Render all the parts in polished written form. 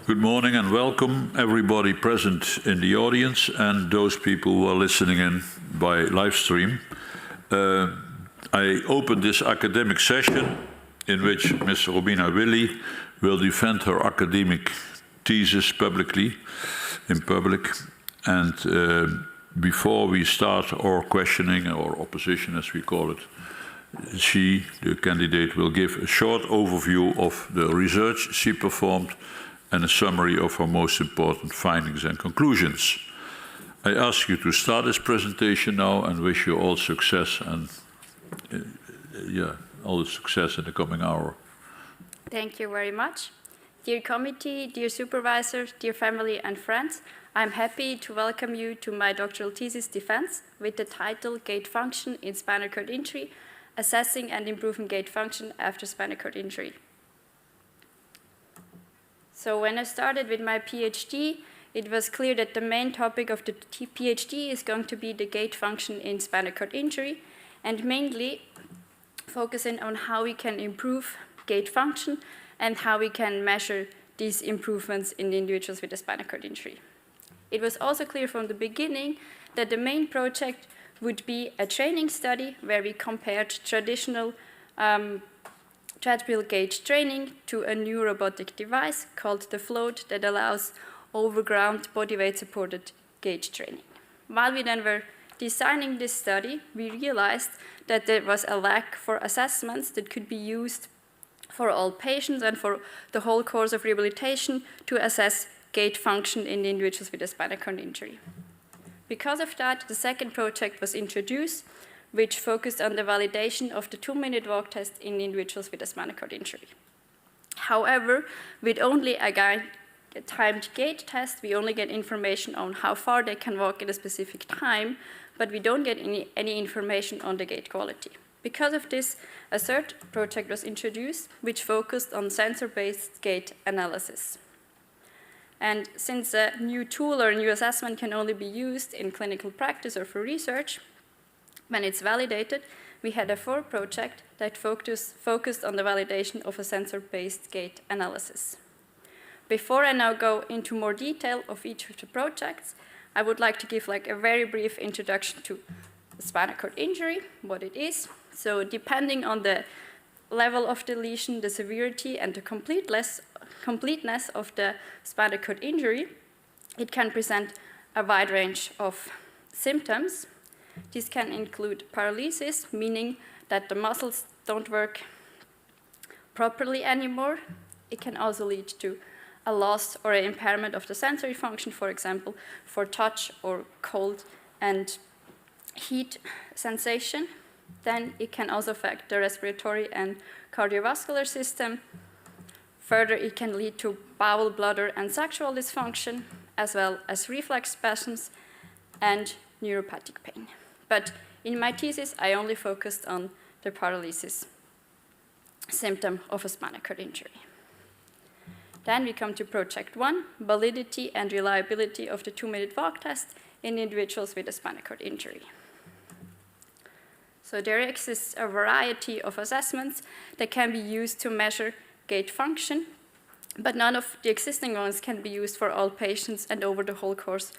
Good morning and welcome everybody present in the audience and those people who are listening in by live stream. I open this academic session in which Ms. Romina Willi will defend her academic thesis publicly, in public. And before we start our questioning or opposition, as we call it, she, the candidate, will give a short overview of the research she performed and a summary of her most important findings and conclusions. I ask you to start this presentation now and wish you all success and all the success in the coming hour. Thank you very much. Dear committee, dear supervisors, dear family and friends, I'm happy to welcome you to my doctoral thesis defense with the title Gait Function in Spinal Cord Injury, Assessing and Improving Gait Function After Spinal Cord Injury. So when I started with my PhD, it was clear that the main topic of the PhD is going to be the gait function in spinal cord injury, and mainly focusing on how we can improve gait function and how we can measure these improvements in individuals with a spinal cord injury. It was also clear from the beginning that the main project would be a training study where we compared traditional treadmill gait training to a new robotic device called the float that allows overground body weight supported gait training. While we then were designing this study, we realized that there was a lack for assessments that could be used for all patients and for the whole course of rehabilitation to assess gait function in individuals with a spinal cord injury. Because of that, the second project was introduced, which focused on the validation of the 2-minute walk test in individuals with a spinal cord injury. However, with only a timed gait test, we only get information on how far they can walk at a specific time, but we don't get any information on the gait quality. Because of this, a third project was introduced, which focused on sensor-based gait analysis. And since a new tool or a new assessment can only be used in clinical practice or for research, when it's validated, we had a fourth project that focused on the validation of a sensor-based gait analysis. Before I now go into more detail of each of the projects, I would like to give a very brief introduction to spinal cord injury, what it is. So depending on the level of the lesion, the severity, and the completeness of the spinal cord injury, it can present a wide range of symptoms. This can include paralysis, meaning that the muscles don't work properly anymore. It can also lead to a loss or an impairment of the sensory function, for example, for touch or cold and heat sensation. Then it can also affect the respiratory and cardiovascular system. Further, it can lead to bowel, bladder, and sexual dysfunction, as well as reflex spasms and neuropathic pain. But in my thesis, I only focused on the paralysis symptom of a spinal cord injury. Then we come to Project 1, validity and reliability of the 2-minute walk test in individuals with a spinal cord injury. So there exists a variety of assessments that can be used to measure gait function, but none of the existing ones can be used for all patients and over the whole course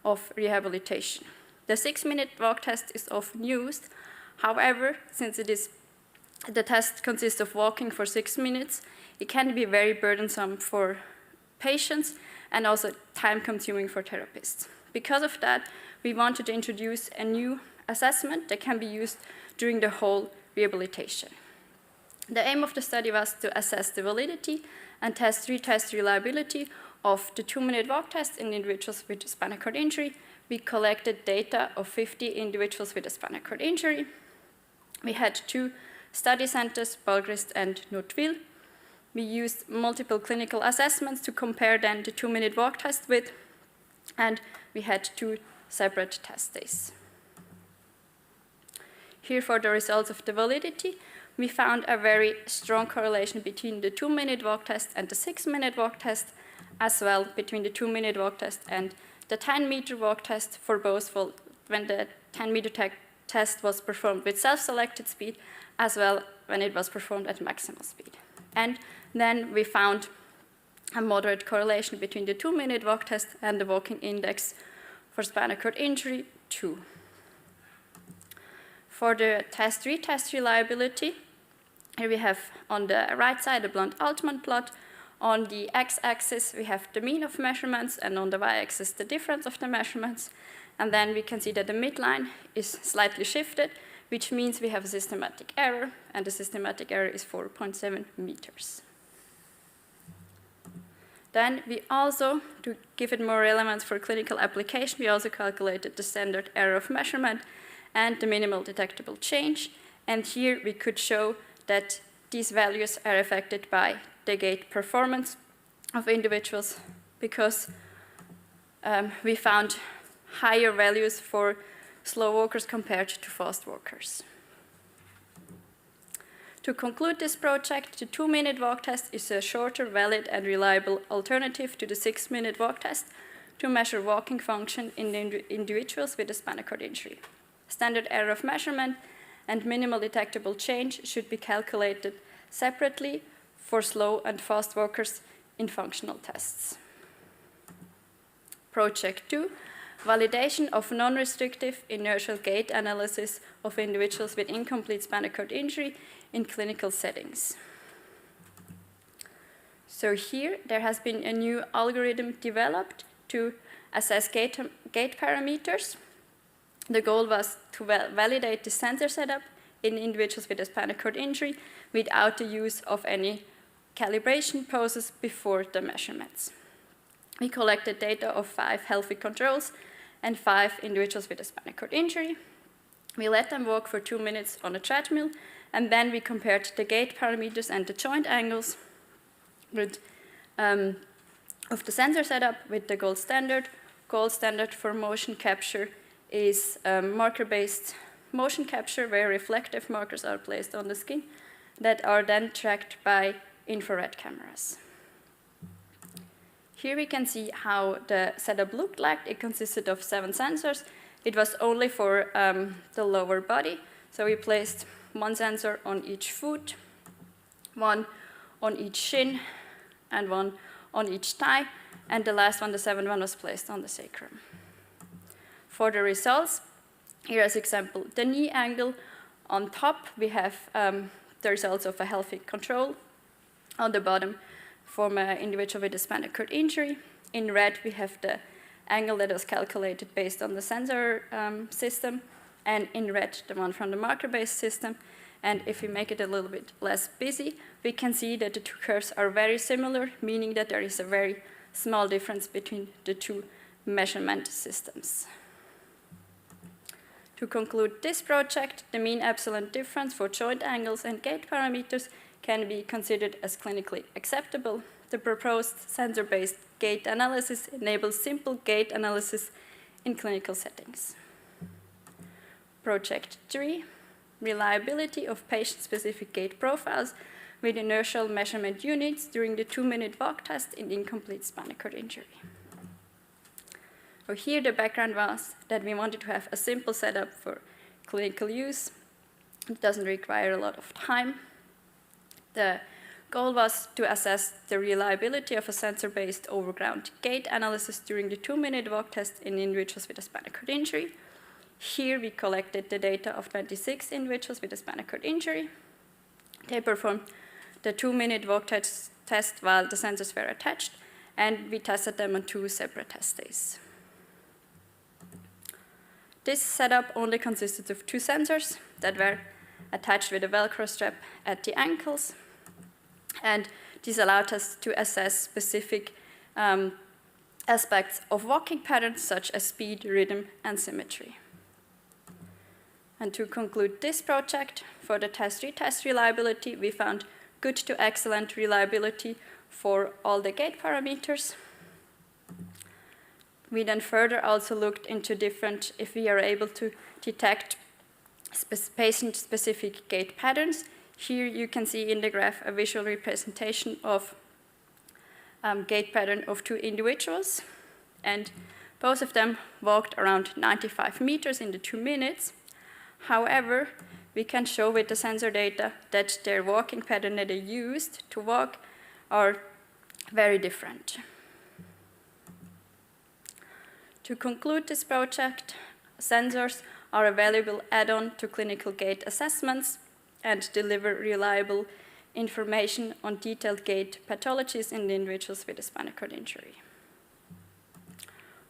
of rehabilitation. The 6-minute walk test is often used. However, since the test consists of walking for 6 minutes, it can be very burdensome for patients and also time-consuming for therapists. Because of that, we wanted to introduce a new assessment that can be used during the whole rehabilitation. The aim of the study was to assess the validity and retest reliability of the 2-minute walk test in individuals with a spinal cord injury. We collected data of 50 individuals with a spinal cord injury. We had 2 study centers, Maastricht and University. We used multiple clinical assessments to compare then the 2-minute walk test with, and we had 2 separate test days. Here for the results of the validity, we found a very strong correlation between the 2-minute walk test and the 6-minute walk test, as well between the 2-minute walk test and the 10-meter walk test for both when the 10-meter test was performed with self-selected speed, as well when it was performed at maximal speed. And then we found a moderate correlation between the 2-minute walk test and the walking index for spinal cord injury, 2. For the retest reliability, here we have on the right side a Blunt-Altman plot. On the x-axis, we have the mean of measurements, and on the y-axis, the difference of the measurements. And then we can see that the midline is slightly shifted, which means we have a systematic error, and the systematic error is 4.7 meters. Then we also, to give it more relevance for clinical application, we also calculated the standard error of measurement and the minimal detectable change. And here we could show that these values are affected by the gait performance of individuals, because we found higher values for slow walkers compared to fast walkers. To conclude this project, the 2-minute walk test is a shorter, valid, and reliable alternative to the 6-minute walk test to measure walking function in individuals with a spinal cord injury. Standard error of measurement and minimal detectable change should be calculated separately for slow and fast walkers in functional tests. Project 2, validation of non-restrictive inertial gait analysis of individuals with incomplete spinal cord injury in clinical settings. So here there has been a new algorithm developed to assess gait parameters. The goal was to validate the sensor setup in individuals with a spinal cord injury without the use of any calibration process before the measurements. We collected data of 5 healthy controls and 5 individuals with a spinal cord injury. We let them walk for 2 minutes on a treadmill, and then we compared the gait parameters and the joint angles with, of the sensor setup with the gold standard. Gold standard for motion capture is marker-based motion capture, where reflective markers are placed on the skin that are then tracked by infrared cameras. Here we can see how the setup looked like. It consisted of 7 sensors. It was only for the lower body. So we placed 1 sensor on each foot, 1 on each shin, and 1 on each thigh. And the last one, the 7th one, was placed on the sacrum. For the results, here as example, the knee angle. On top, we have the results of a healthy control. On the bottom, from an individual with a spinal cord injury. In red, we have the angle that was calculated based on the sensor system, and in red, the one from the marker-based system. And if we make it a little bit less busy, we can see that the 2 curves are very similar, meaning that there is a very small difference between the 2 measurement systems. To conclude this project, the mean epsilon difference for joint angles and gait parameters can be considered as clinically acceptable. The proposed sensor-based gait analysis enables simple gait analysis in clinical settings. Project 3, reliability of patient-specific gait profiles with inertial measurement units during the 2-minute walk test in incomplete spinal cord injury. So here the background was that we wanted to have a simple setup for clinical use. It doesn't require a lot of time. The goal was to assess the reliability of a sensor-based overground gait analysis during the 2-minute walk test in individuals with a spinal cord injury. Here we collected the data of 26 individuals with a spinal cord injury. They performed the 2-minute walk test while the sensors were attached, and we tested them on 2 separate test days. This setup only consisted of 2 sensors that were attached with a Velcro strap at the ankles, and this allowed us to assess specific aspects of walking patterns such as speed, rhythm, and symmetry. And to conclude this project, for the retest reliability, we found good to excellent reliability for all the gait parameters. We then further also looked into if we are able to detect patient-specific gait patterns. Here you can see in the graph a visual representation of gait pattern of 2 individuals, and both of them walked around 95 meters in the 2 minutes. However, we can show with the sensor data that their walking pattern that they used to walk are very different. To conclude this project, sensors are a valuable add-on to clinical gait assessments and deliver reliable information on detailed gait pathologies in individuals with a spinal cord injury.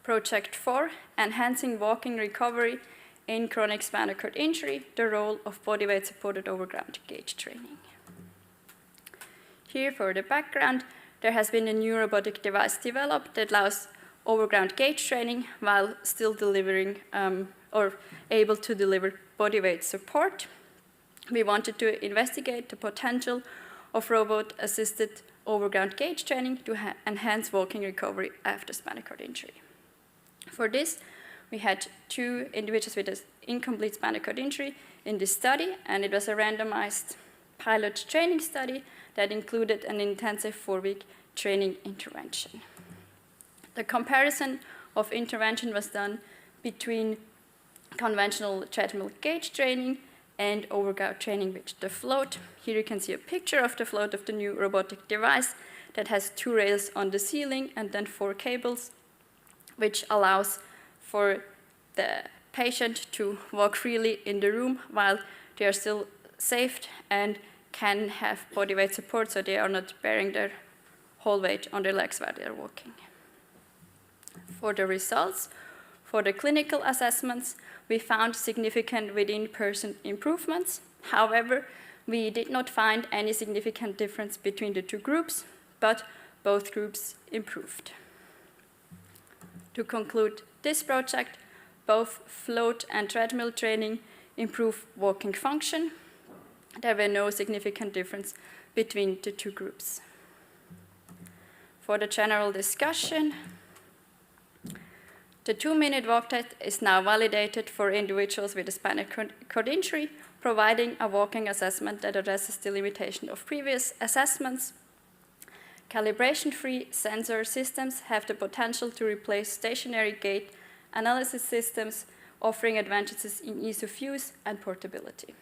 Project 4, enhancing walking recovery in chronic spinal cord injury, the role of bodyweight supported overground gait training. Here for the background, there has been a new robotic device developed that allows overground gait training while still delivering or able to deliver bodyweight support. We wanted to investigate the potential of robot-assisted overground gait training to enhance walking recovery after spinal cord injury. For this, we had 2 individuals with an incomplete spinal cord injury in this study, and it was a randomized pilot training study that included an intensive 4-week training intervention. The comparison of intervention was done between conventional treadmill gait training and overground training with the float. Here you can see a picture of the float of the new robotic device that has 2 rails on the ceiling and then 4 cables, which allows for the patient to walk freely in the room while they are still safe and can have bodyweight support so they are not bearing their whole weight on their legs while they are walking. For the results, for the clinical assessments, we found significant within-person improvements. However, we did not find any significant difference between the 2 groups, but both groups improved. To conclude this project, both float and treadmill training improve walking function. There were no significant difference between the 2 groups. For the general discussion, the 2-minute walk test is now validated for individuals with a spinal cord injury, providing a walking assessment that addresses the limitation of previous assessments. Calibration-free sensor systems have the potential to replace stationary gait analysis systems, offering advantages in ease of use and portability.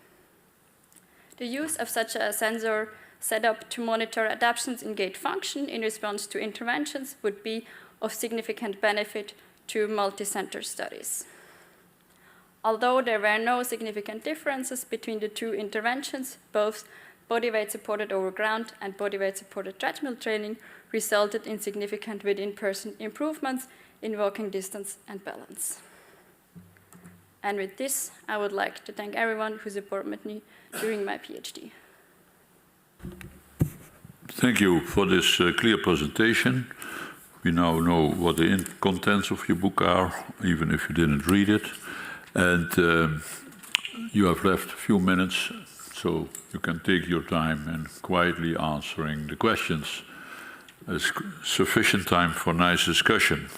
The use of such a sensor setup to monitor adaptations in gait function in response to interventions would be of significant benefit to multi-center studies. Although there were no significant differences between the 2 interventions, both bodyweight supported overground and bodyweight supported treadmill training resulted in significant within-person improvements in walking distance and balance. And with this, I would like to thank everyone who supported me during my PhD. Thank you for this clear presentation. We now know what the contents of your book are, even if you didn't read it. And you have left a few minutes, so you can take your time in quietly answering the questions. There's sufficient time for nice discussion.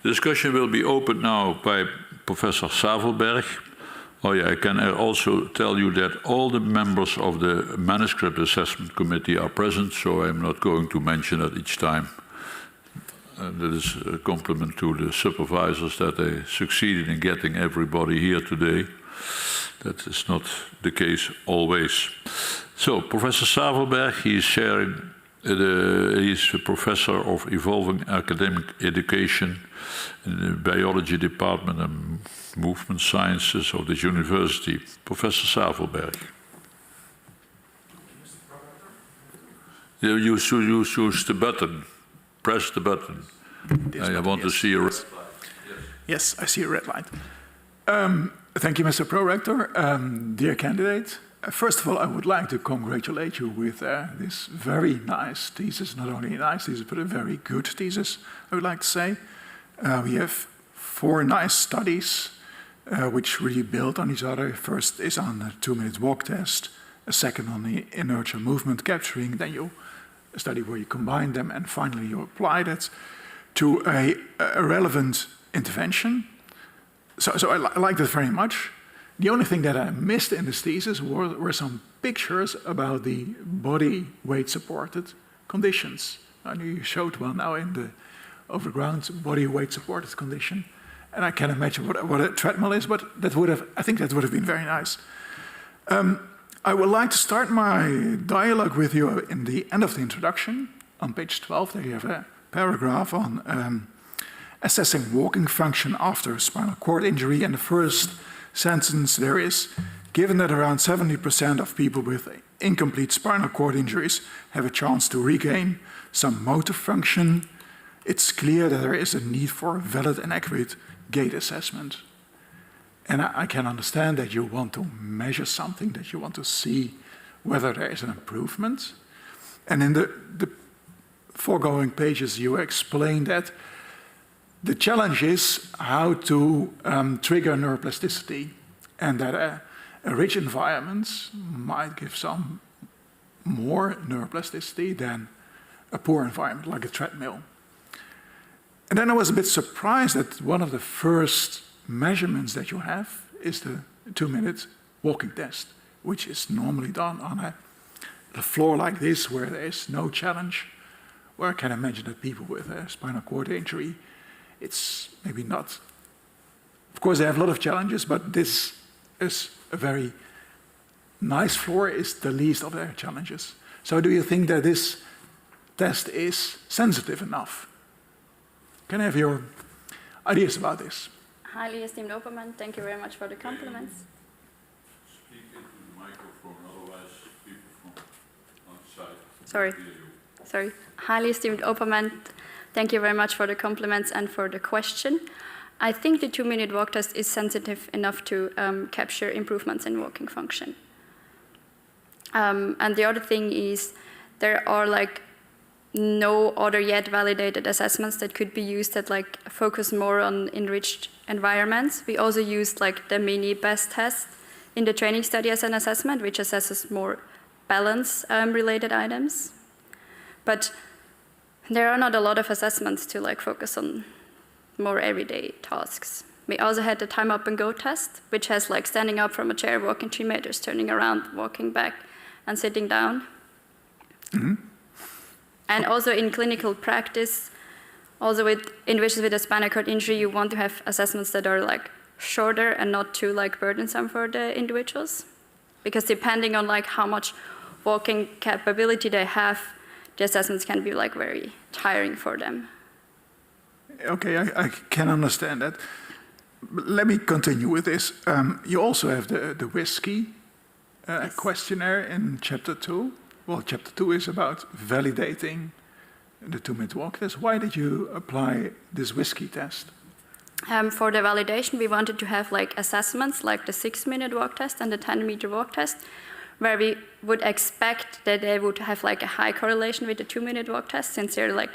The discussion will be opened now by Professor Savelberg. Oh yeah, I can also tell you that all the members of the Manuscript Assessment Committee are present, so I'm not going to mention that each time. That is a compliment to the supervisors that they succeeded in getting everybody here today. That is not the case always. So, Professor Savelberg, he is a professor of evolving academic education in the biology department and movement sciences of this university. Professor Savelberg. You should use the button. Press the button. I want to see a red light. Yes, I see a red light. Thank you, Mr. Prorector. Dear candidate, first of all, I would like to congratulate you with this very nice thesis. Not only a nice thesis, but a very good thesis, I would like to say. We have 4 nice studies which really build on each other. First is on the 2-minute walk test, a second on the inertial movement capturing, then you a study where you combine them, and finally you apply that to a relevant intervention. So I like that very much. The only thing that I missed in this thesis were some pictures about the body weight supported conditions. I know you showed one now in the overground body weight supported condition, and I can imagine what a treadmill is, but I think that would have been very nice. I would like to start my dialogue with you in the end of the introduction on page 12, there you have a paragraph on assessing walking function after spinal cord injury. And the first sentence there is, given that around 70% of people with incomplete spinal cord injuries have a chance to regain some motor function, it's clear that there is a need for valid and accurate gait assessment. And I can understand that you want to measure something, that you want to see whether there is an improvement. And in the foregoing pages, you explain that the challenge is how to trigger neuroplasticity, and that a rich environment might give some more neuroplasticity than a poor environment, like a treadmill. And then I was a bit surprised that one of the first measurements that you have is the 2-minute walking test, which is normally done on a floor like this, where there is no challenge, where I can imagine that people with a spinal cord injury, it's maybe not. Of course, they have a lot of challenges, but this is a very nice floor, is the least of their challenges. So do you think that this test is sensitive enough? Can I have your ideas about this? Highly esteemed Obermann, thank you very much for the compliments. Speak into the microphone, otherwise people from outside. Sorry. Highly esteemed Obermann, thank you very much for the compliments and for the question. I think the 2-minute walk test is sensitive enough to capture improvements in walking function. And the other thing is, there are no other yet validated assessments that could be used that focus more on enriched environments. We also used the mini BEST test in the training study as an assessment, which assesses more balance related items. But there are not a lot of assessments to focus on more everyday tasks. We also had the time up and go test, which has standing up from a chair, walking 3 meters, turning around, walking back, and sitting down. Mm-hmm. And also in clinical practice, also with individuals with a spinal cord injury, you want to have assessments that are shorter and not too burdensome for the individuals. Because depending on how much walking capability they have, the assessments can be very tiring for them. Okay, I can understand that. Let me continue with this. You also have the whiskey Yes. questionnaire in chapter 2. Well, chapter 2 is about validating the 2-minute walk test. Why did you apply this whiskey test? For the validation, we wanted to have assessments like the 6-minute walk test and the 10-meter walk test, where we would expect that they would have a high correlation with the 2-minute walk test, since they're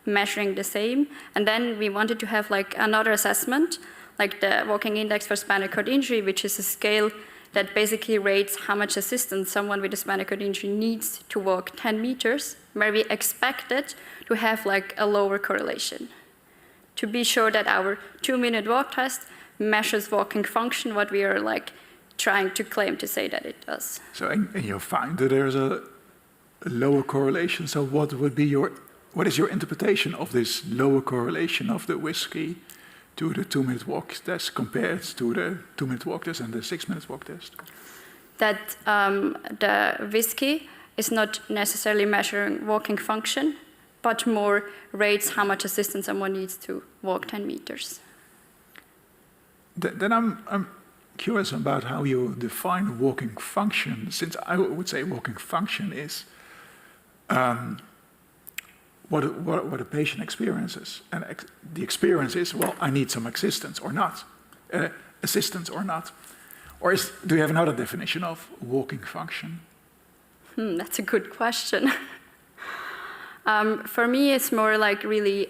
measuring the same. And then we wanted to have another assessment, like the walking index for spinal cord injury, which is a scale that basically rates how much assistance someone with a spinal cord injury needs to walk 10 meters, where we expected to have a lower correlation. To be sure that our 2-minute walk test measures walking function, what we are trying to claim to say that it does. So, and you find that there's a lower correlation. So what is your interpretation of this lower correlation of the whiskey to the 2-minute walk test compared to the 2-minute walk test and the 6-minute walk test? That the whiskey is not necessarily measuring walking function, but more rates how much assistance someone needs to walk 10 meters. Then I'm curious about how you define walking function, since I would say walking function is what a patient experiences. And the experience is, well, I need some assistance or not. Or do you have another definition of walking function? That's a good question. For me, it's more really,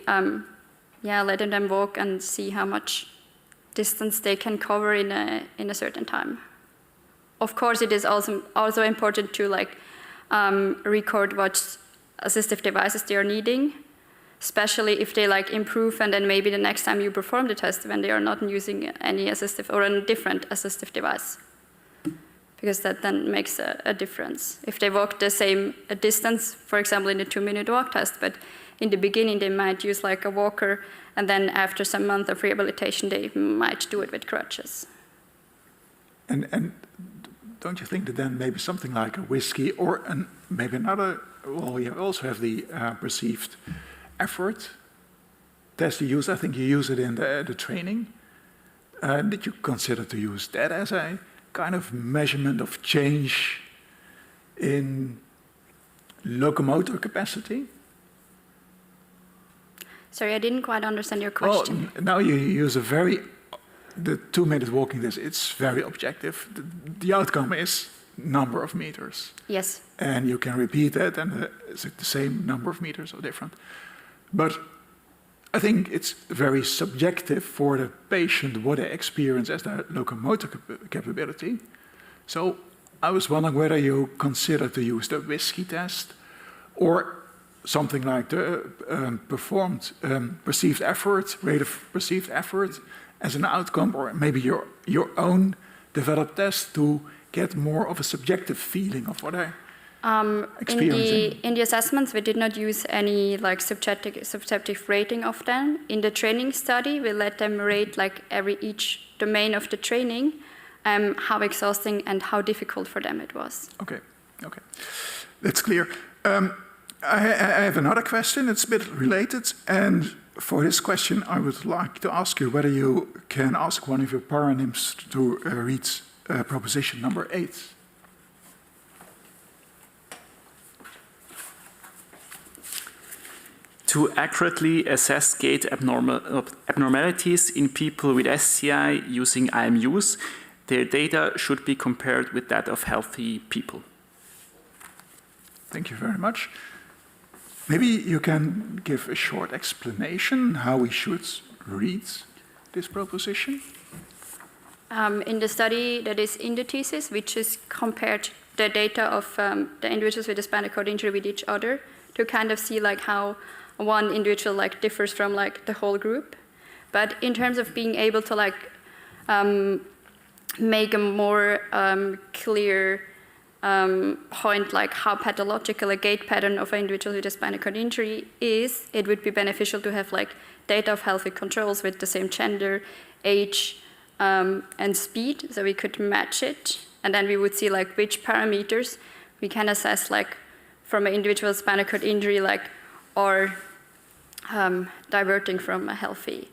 letting them walk and see how much distance they can cover in a certain time. Of course, it is also important to record what assistive devices they are needing, especially if they improve, and then maybe the next time you perform the test when they are not using any assistive or a different assistive device, because that then makes a difference. If they walk the same distance, for example, in the 2-minute walk test, but in the beginning they might use a walker, and then after some month of rehabilitation they might do it with crutches. And don't you think that then maybe something like a whiskey or maybe another well, you also have the perceived effort test you use. I think you use it in the training. Did you consider to use that as a kind of measurement of change in locomotor capacity? Sorry, I didn't quite understand your question. Well, now you use the 2-minute walking test, it's very objective. The outcome is number of meters. Yes. And you can repeat that, and it's the same number of meters or different. But I think it's very subjective for the patient what they experience as their locomotor capability. So I was wondering whether you consider to use the whiskey test or something like the perceived effort, rate of perceived effort as an outcome, or maybe your own developed test to get more of a subjective feeling of what I experiencing. In the assessments, we did not use any like subjective rating of them. In the training study, we let them rate like each domain of the training, how exhausting and how difficult for them it was. Okay, that's clear. I have another question. It's a bit related, and for this question, I would like to ask you whether you can ask one of your paronyms to read proposition number 8. To accurately assess gait abnormalities in people with SCI using IMUs, their data should be compared with that of healthy people. Thank you very much. Maybe you can give a short explanation how we should read this proposition? In the study that is in the thesis, we just compared the data of the individuals with a spinal cord injury with each other to kind of see like how one individual like differs from like the whole group. But in terms of being able to like make a more clear point like how pathological a gait pattern of an individual with a spinal cord injury is, it would be beneficial to have like data of healthy controls with the same gender, age, and speed, so we could match it, and then we would see like which parameters we can assess like from an individual spinal cord injury like or diverting from a healthy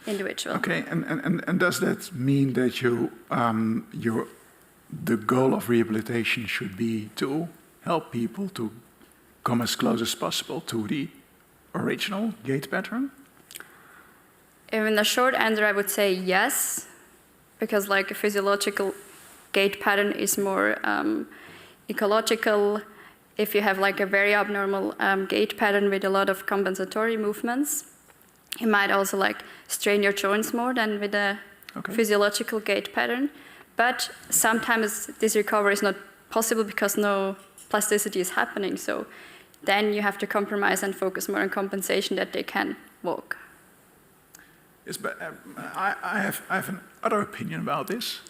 individual. Okay, and does that mean that the goal of rehabilitation should be to help people to come as close as possible to the original gait pattern? In the short answer, I would say yes, because like a physiological gait pattern is more ecological. If you have like a very abnormal gait pattern with a lot of compensatory movements, you might also like strain your joints more than with a physiological gait pattern. But sometimes this recovery is not possible because no plasticity is happening. So then you have to compromise and focus more on compensation that they can walk. Yes, but I have another opinion about this.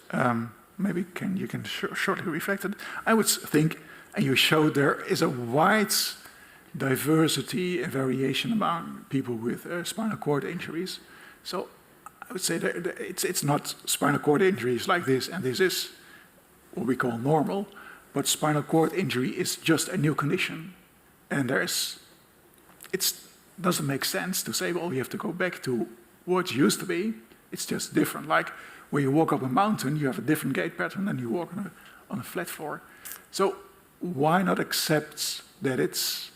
Maybe you can shortly reflect it. I would think, and you showed there is a wide diversity and variation among people with spinal cord injuries. So I would say that it's not spinal cord injuries like this, and this is what we call normal, but spinal cord injury is just a new condition. And it doesn't make sense to say, well, you have to go back to what used to be. It's just different. Like when you walk up a mountain, you have a different gait pattern than you walk on a flat floor. So why not accept that it's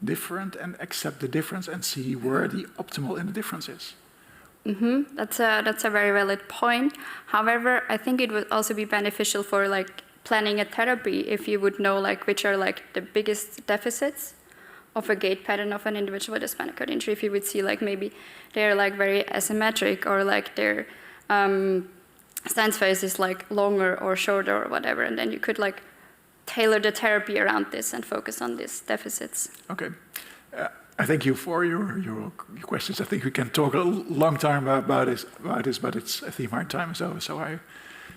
different and accept the difference and see where the optimal in the difference is? Mm-hmm. That's a very valid point. However, I think it would also be beneficial for like planning a therapy if you would know like which are like the biggest deficits of a gait pattern of an individual with a spinal cord injury. If you would see like maybe they're like very asymmetric or like their stance phase is like longer or shorter or whatever, and then you could like tailor the therapy around this and focus on these deficits. Okay. I thank you for your questions. I think we can talk a long time about this, but I think my time is over, so I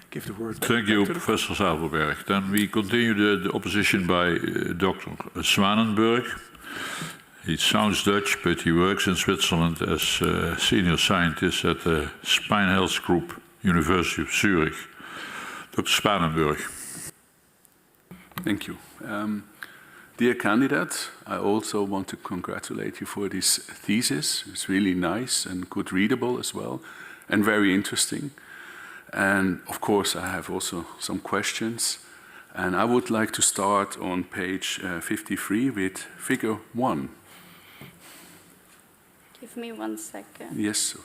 give the word back. Thank you, Professor Zavelberg. Then we continue the opposition by Dr. Zwanenburg. He sounds Dutch, but he works in Switzerland as a senior scientist at the Spine Health Group, University of Zurich. Dr. Zwanenburg. Thank you. Dear candidate, I also want to congratulate you for this thesis. It's really nice and good readable as well, and very interesting. And of course, I have also some questions. And I would like to start on page 53 with figure 1. Give me 1 second. Yes, sir.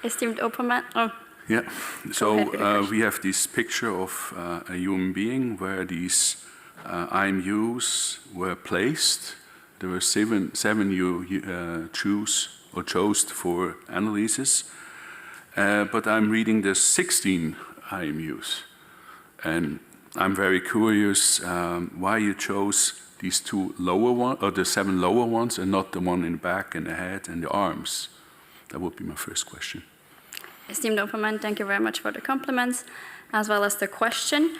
Esteemed opponent. Oh, Yeah, so ahead with the question. we have this picture of a human being where these IMUs were placed. There were seven you chose for analysis, but I'm reading the 16 IMUs, and I'm very curious why you chose these two lower ones, or the 7 lower ones, and not the one in the back and the head and the arms. That would be my first question. esteemed opponent, thank you very much for the compliments, as well as the question.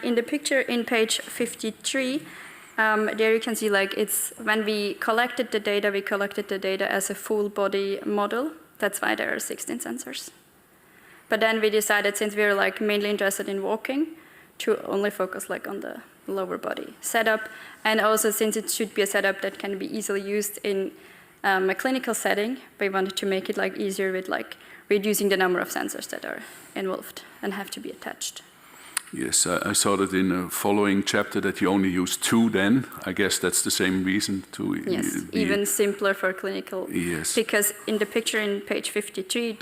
In the picture in page 53, there you can see like it's when we collected the data as a full body model. That's why there are 16 sensors. But then we decided, since we were like mainly interested in walking, to only focus like on the lower body setup, and also since it should be a setup that can be easily used in a clinical setting, we wanted to make it like easier with like reducing the number of sensors that are involved and have to be attached. Yes, I saw that in the following chapter that you only use 2 then. I guess that's the same reason to... Yes, even simpler for clinical. Yes. Because in the picture in page 53,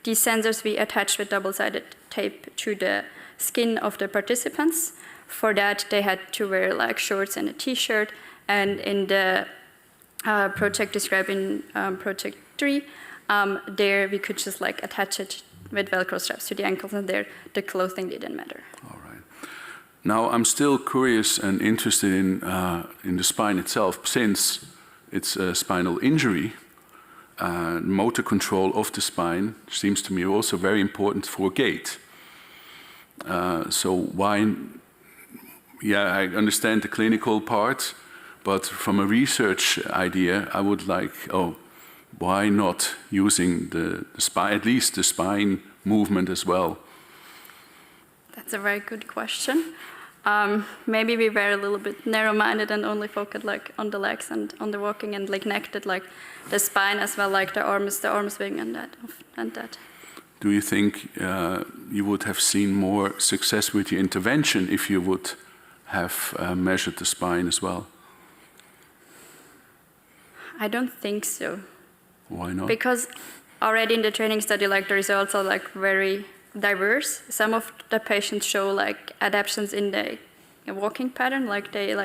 these sensors we attached with double-sided tape to the skin of the participants. For that, they had to wear like shorts and a t-shirt. And in the project described in project 3, there we could just like attach it with Velcro straps to the ankles, and there the clothing didn't matter. All right. Now I'm still curious and interested in the spine itself, since it's a spinal injury. Motor control of the spine seems to me also very important for gait. So why? Yeah, I understand the clinical part, but from a research idea, I would like. Why not using the spine, at least the spine movement as well? That's a very good question. Maybe we were a little bit narrow-minded and only focused like on the legs and on the walking, and like neglected like the spine as well, like the arm swing and that. Do you think you would have seen more success with the intervention if you would have measured the spine as well? I don't think so. Why not? Because already in the training study, like the results are like very diverse. Some of the patients show like adaptations in the walking pattern, like they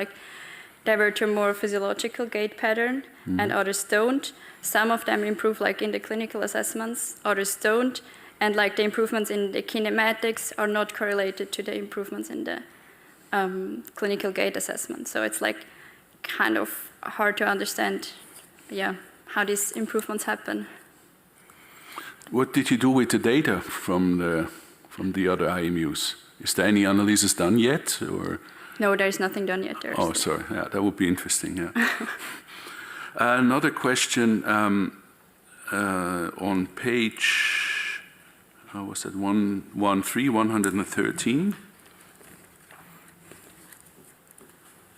divert to a more physiological gait pattern, and others don't. Some of them improve like in the clinical assessments, others don't, and like the improvements in the kinematics are not correlated to the improvements in the clinical gait assessment. So it's like kind of hard to understand, how these improvements happen. What did you do with the data from the other IMUs? Is there any analysis done yet, or? No, there's nothing done yet. Oh, sorry. Yeah, that would be interesting. Yeah. Another question on page. How was that? 113.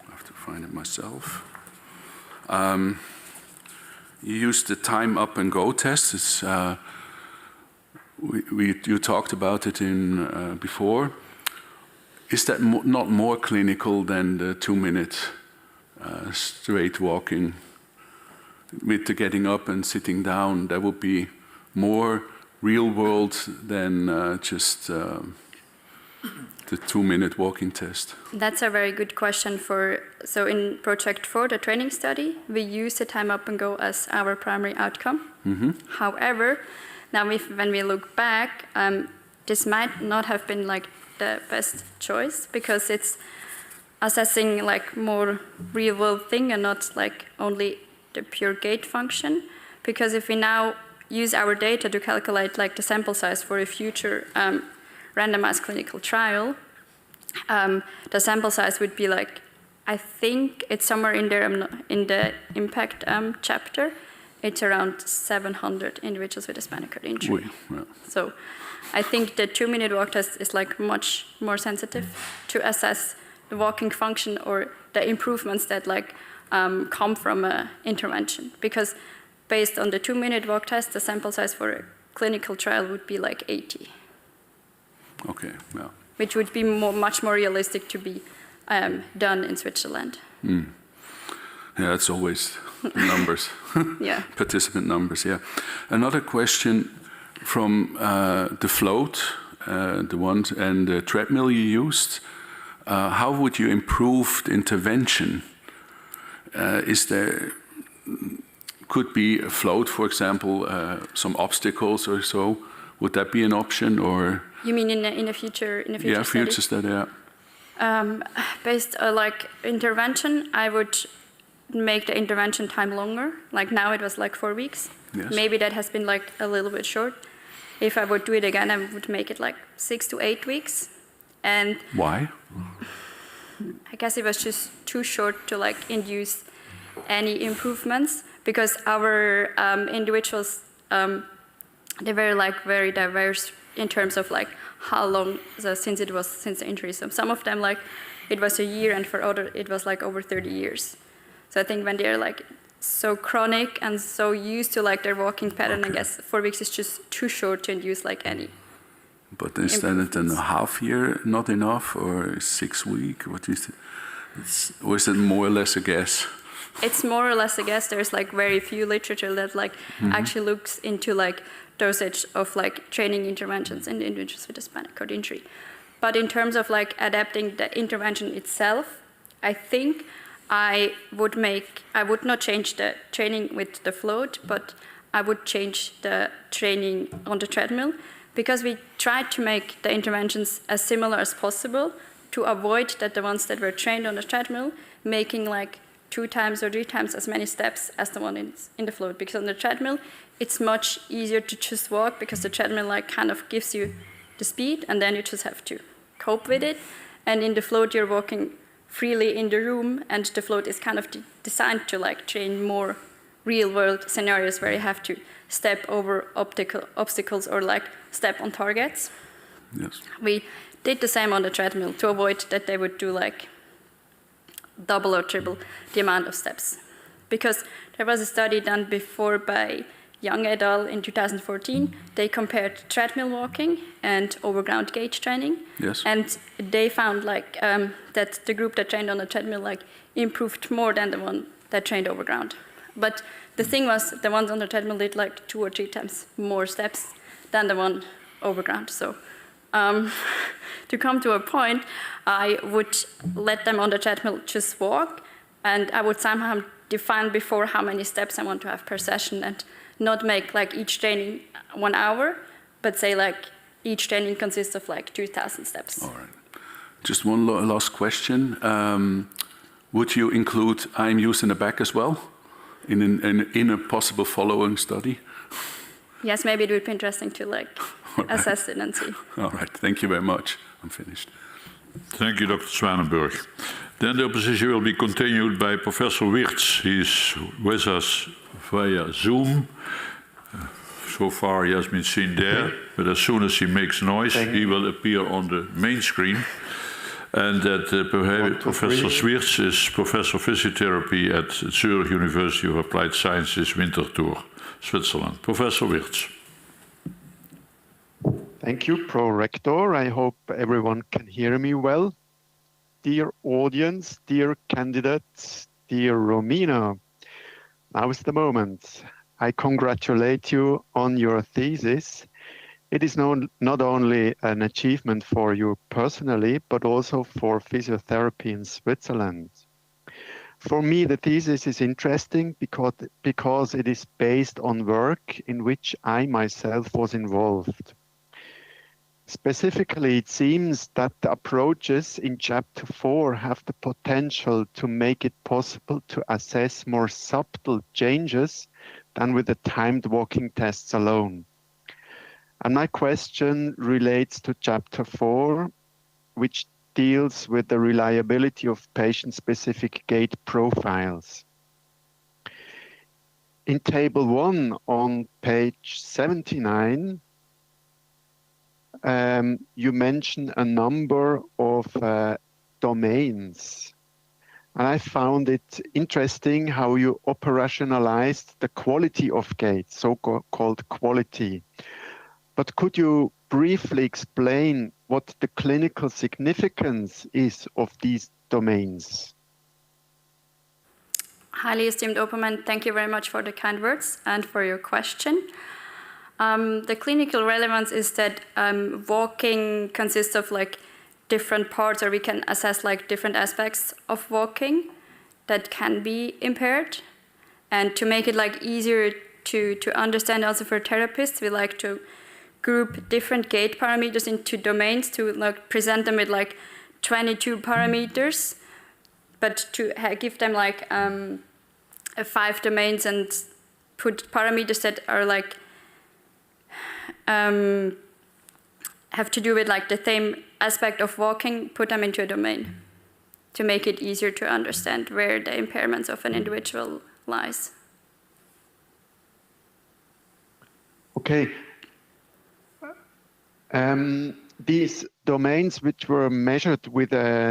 I have to find it myself. You used the time up and go test. It's, you talked about it in before. Is that not more clinical than the 2-minute straight walking with the getting up and sitting down? That would be more real world than just the 2-minute walking test. That's a very good question. So in Project 4, the training study, we use the time up and go as our primary outcome. However, now when we look back, this might not have been like the best choice, because it's assessing like more real world thing and not like only the pure gait function. Because if we now use our data to calculate like the sample size for a future randomized clinical trial, the sample size would be like, I think it's somewhere in there in the impact chapter. It's around 700 individuals with a spinal cord injury. Oui, yeah. So I think the 2-minute walk test is like much more sensitive to assess the walking function or the improvements that like come from an intervention. Because based on the 2-minute walk test, the sample size for a clinical trial would be like 80. Okay, yeah. Which would be much more realistic to be done in Switzerland. Mm. Yeah, it's always numbers. Yeah. Participant numbers, yeah. Another question from the float, the one and the treadmill you used. How would you improve the intervention? Could be a float, for example, some obstacles or so. Would that be an option, or? You mean in a future Yeah, study? future study. Yeah. Based on like intervention, I would make the intervention time longer. Like now it was like 4 weeks. Yes. Maybe that has been like a little bit short. If I would do it again, I would make it like 6 to 8 weeks. And why? I guess it was just too short to like induce any improvements, because our individuals, they were like very diverse in terms of like how long since the injury. So some of them like it was a year, and for others it was like over 30 years. So I think when they're like so chronic and so used to like their walking pattern, okay. I guess 4 weeks is just too short to induce like any. But is that in a half year not enough, or 6 weeks? What is it? Or is it more or less a guess? It's more or less a guess. There's like very few literature that like actually looks into like dosage of like training interventions in individuals with a spinal cord injury. But in terms of like adapting the intervention itself, I think I would not change the training with the float, but I would change the training on the treadmill, because we tried to make the interventions as similar as possible to avoid that the ones that were trained on the treadmill making like 2 times or 3 times as many steps as the one in the float. Because on the treadmill, it's much easier to just walk, because the treadmill like kind of gives you the speed, and then you just have to cope with it. And in the float, you're walking freely in the room, and the float is kind of designed to like train more real-world scenarios where you have to step over obstacles or like step on targets. Yes. We did the same on the treadmill to avoid that they would do like double or triple the amount of steps. Because there was a study done before by Young et al. In 2014. They compared treadmill walking and overground gait training. Yes. And they found like that the group that trained on the treadmill like improved more than the one that trained overground. But the thing was, the ones on the treadmill did like 2 or 3 times more steps than the one overground. So to come to a point, I would let them on the treadmill just walk, and I would somehow define before how many steps I want to have per session, and not make like each training 1 hour, but say like each training consists of like 2,000 steps. All right. Just one last question. Would you include IMUs in the back as well, in a possible following study? Yes, maybe it would be interesting to like assess it and see. All right, thank you very much. I'm finished. Thank you, Dr. Zwanenburg. Then the opposition will be continued by Professor Wirtz. He's with us via Zoom. So far he has been seen there, but as soon as he makes noise, he will appear on the main screen. And that Professor Wirtz is Professor of Physiotherapy at Zurich University of Applied Sciences, Winterthur, Switzerland. Professor Wirtz. Thank you, Pro-Rector. I hope everyone can hear me well. Dear audience, dear candidates, dear Romina, now is the moment. I congratulate you on your thesis. It is not only an achievement for you personally, but also for physiotherapy in Switzerland. For me, the thesis is interesting because it is based on work in which I myself was involved. Specifically, it seems that the approaches in Chapter 4 have the potential to make it possible to assess more subtle changes than with the timed walking tests alone. And my question relates to Chapter 4, which deals with the reliability of patient-specific gait profiles. In Table 1 on page 79, you mentioned a number of domains. And I found it interesting how you operationalized the quality of gait, so-called quality. But could you briefly explain what the clinical significance is of these domains? Highly esteemed Opperman, thank you very much for the kind words and for your question. The clinical relevance is that walking consists of like different parts, or we can assess like different aspects of walking that can be impaired. And to make it like easier to understand also for therapists, we like to group different gait parameters into domains to like present them with like 22 parameters, but to give them like 5 domains and put parameters that are like have to do with like the same aspect of walking, put them into a domain to make it easier to understand where the impairments of an individual lies. Okay. These domains which were measured with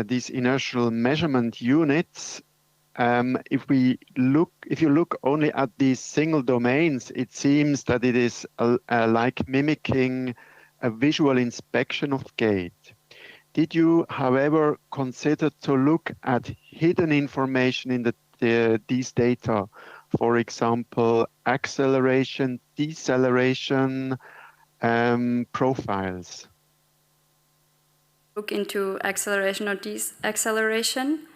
these inertial measurement units, if you look only at these single domains, it seems that it is like mimicking a visual inspection of gait. Did you, however, consider to look at hidden information in these data? For example, acceleration, deceleration, profiles? Look into acceleration or deceleration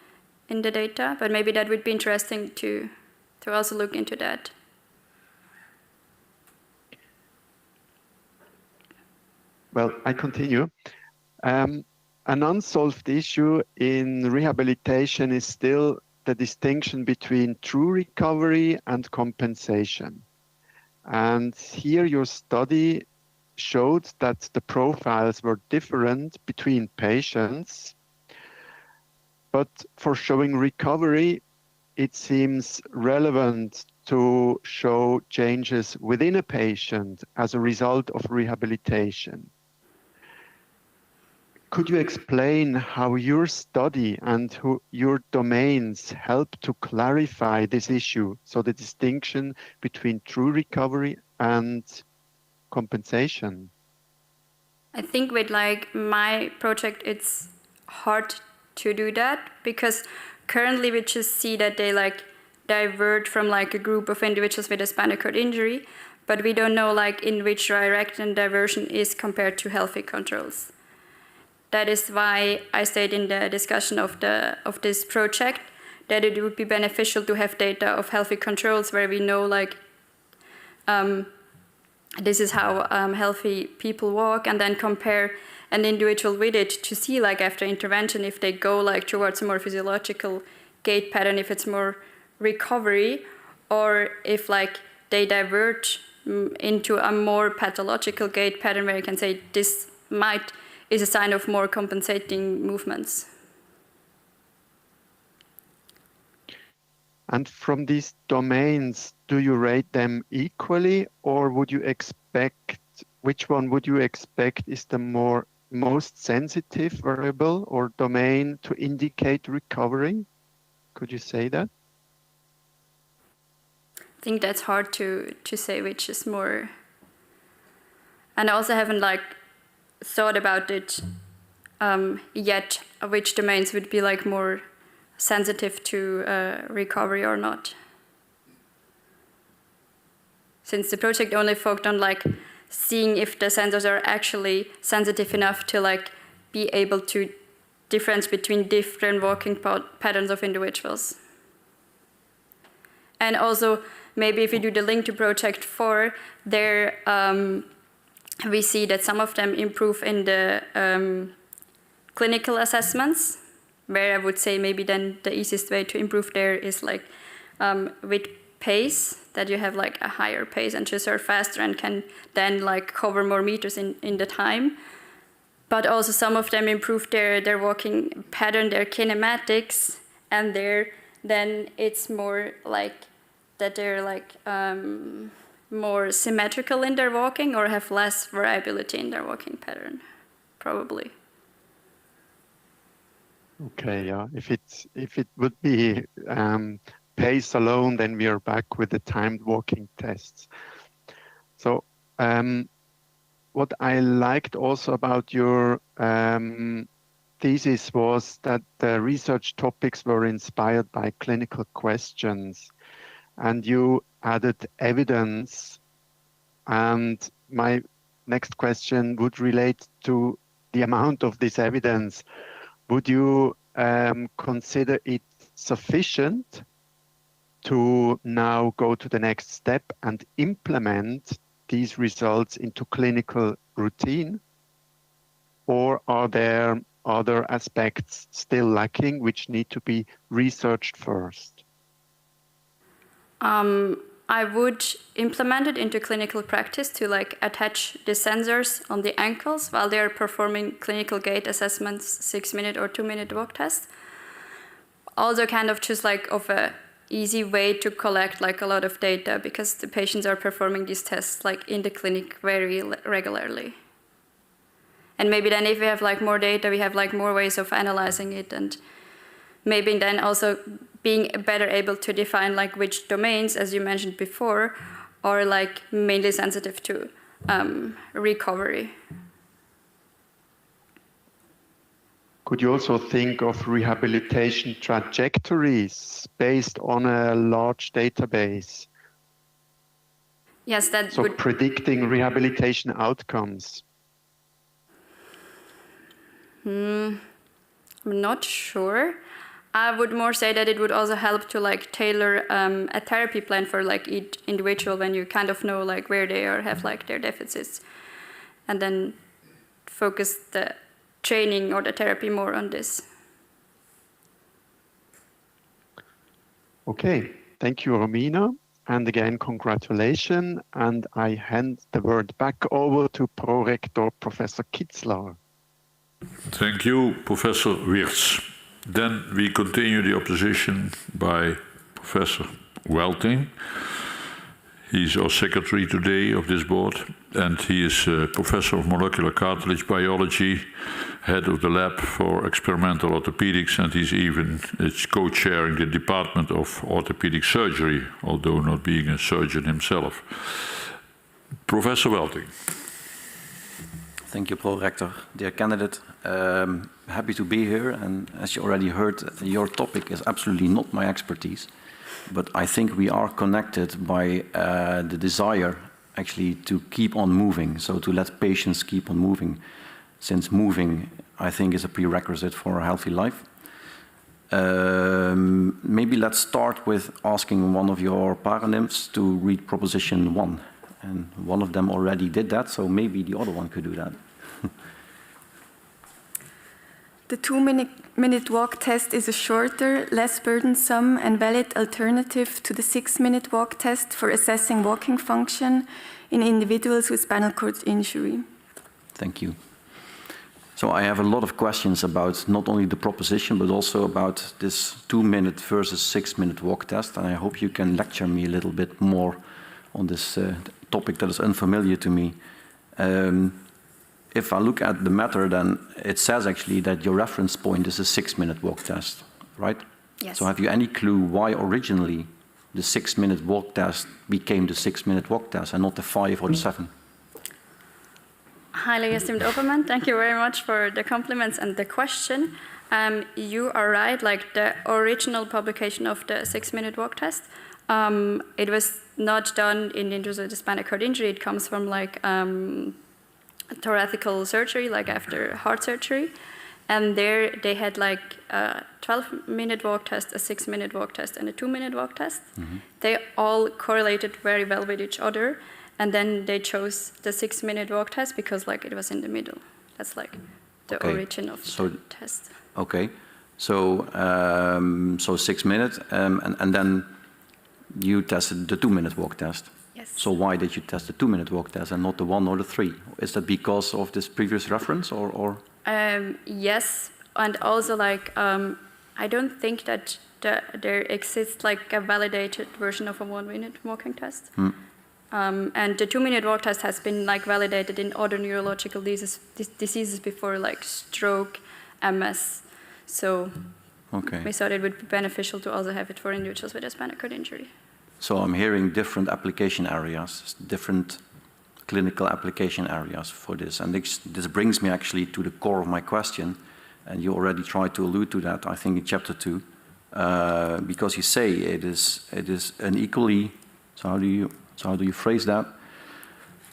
in the data, but maybe that would be interesting to also look into that. Well, I continue. An unsolved issue in rehabilitation is still the distinction between true recovery and compensation. And here your study showed that the profiles were different between patients, but for showing recovery, it seems relevant to show changes within a patient as a result of rehabilitation. Could you explain how your study and your domains help to clarify this issue, so the distinction between true recovery and compensation? I think with like my project, it's hard to do that because currently we just see that they like divert from like a group of individuals with a spinal cord injury, but we don't know like in which direction diversion is compared to healthy controls. That is why I said in the discussion of this project that it would be beneficial to have data of healthy controls where we know like this is how healthy people walk, and then compare an individual with it to see like after intervention if they go like towards a more physiological gait pattern, if it's more recovery, or if like they divert into a more pathological gait pattern where you can say this is a sign of more compensating movements. And from these domains, do you rate them equally, or would you expect, which one would you expect is the most sensitive variable or domain to indicate recovery? Could you say that? I think that's hard to say which is more. And I also haven't like thought about it yet, which domains would be like more sensitive to recovery or not. Since the project only focused on like seeing if the sensors are actually sensitive enough to like be able to difference between different walking patterns of individuals. And also maybe if you do the link to project 4, there we see that some of them improve in the clinical assessments, where I would say maybe then the easiest way to improve there is like with pace, that you have like a higher pace and just are faster and can then like cover more meters in the time. But also some of them improve their walking pattern, their kinematics, and then it's more like that they're like more symmetrical in their walking or have less variability in their walking pattern, probably. Okay, yeah. If it would be pace alone, then we are back with the timed walking tests. So what I liked also about your thesis was that the research topics were inspired by clinical questions, and you added evidence. And my next question would relate to the amount of this evidence. Would you consider it sufficient to now go to the next step and implement these results into clinical routine? Or are there other aspects still lacking which need to be researched first? I would implement it into clinical practice to like attach the sensors on the ankles while they are performing clinical gait assessments, 6-minute or 2-minute walk test. Also kind of just like of a easy way to collect like a lot of data because the patients are performing these tests like in the clinic very regularly. And maybe then if we have like more data, we have like more ways of analyzing it, and maybe then also being better able to define like which domains, as you mentioned before, are like mainly sensitive to recovery. Could you also think of rehabilitation trajectories based on a large database? Yes, that so would... predicting rehabilitation outcomes. I'm not sure. I would more say that it would also help to like tailor a therapy plan for like each individual when you kind of know like where they are, have like their deficits, and then focus the training or the therapy more on this. Okay, thank you, Romina. And again, congratulations. And I hand the word back over to Prorector Professor Kitzler. Thank you, Professor Wirtz. Then we continue the opposition by Professor Welting. He's our secretary today of this board, and he is a professor of molecular cartilage biology, head of the lab for experimental orthopedics, and he's even co-chairing the department of orthopedic surgery, although not being a surgeon himself. Professor Welting. Thank you, Pro-Rector. Dear candidate, happy to be here. And as you already heard, your topic is absolutely not my expertise. But I think we are connected by the desire actually to keep on moving, so to let patients keep on moving, since moving, I think, is a prerequisite for a healthy life. Maybe let's start with asking one of your paranymphs to read Proposition 1. And one of them already did that, so maybe the other one could do that. The 2-minute walk test is a shorter, less burdensome and valid alternative to the 6-minute walk test for assessing walking function in individuals with spinal cord injury. Thank you. So I have a lot of questions about not only the proposition, but also about this 2-minute versus 6-minute walk test. And I hope you can lecture me a little bit more on this topic that is unfamiliar to me. If I look at the matter, then it says actually that your reference point is a 6-minute walk test, right? Yes. So have you any clue why originally the 6-minute walk test became the 6-minute walk test and not the 5 or the 7? Highly esteemed Obermann, thank you very much for the compliments and the question. You are right, like the original publication of the 6-minute walk test, it was not done in the spinal cord injury. It comes from like thoracic surgery, like after heart surgery. And there they had like a 12-minute walk test, a 6-minute walk test, and a 2-minute walk test. Mm-hmm. They all correlated very well with each other. And then they chose the 6-minute walk test because like it was in the middle. That's like the origin of the test. Okay, so 6 minutes, and then you tested the 2-minute walk test. Yes. So why did you test the 2-minute walk test and not the 1 or the 3? Is that because of this previous reference, or? Yes, and also like I don't think that there exists like a validated version of a 1-minute walking test. And the 2-minute walk test has been like validated in other neurological diseases before, like stroke, MS. So we thought it would be beneficial to also have it for individuals with a spinal cord injury. So I'm hearing different application areas, different clinical application areas for this. And this brings me actually to the core of my question. And you already tried to allude to that, I think, in chapter 2. Because you say it is an equally, so how do you phrase that?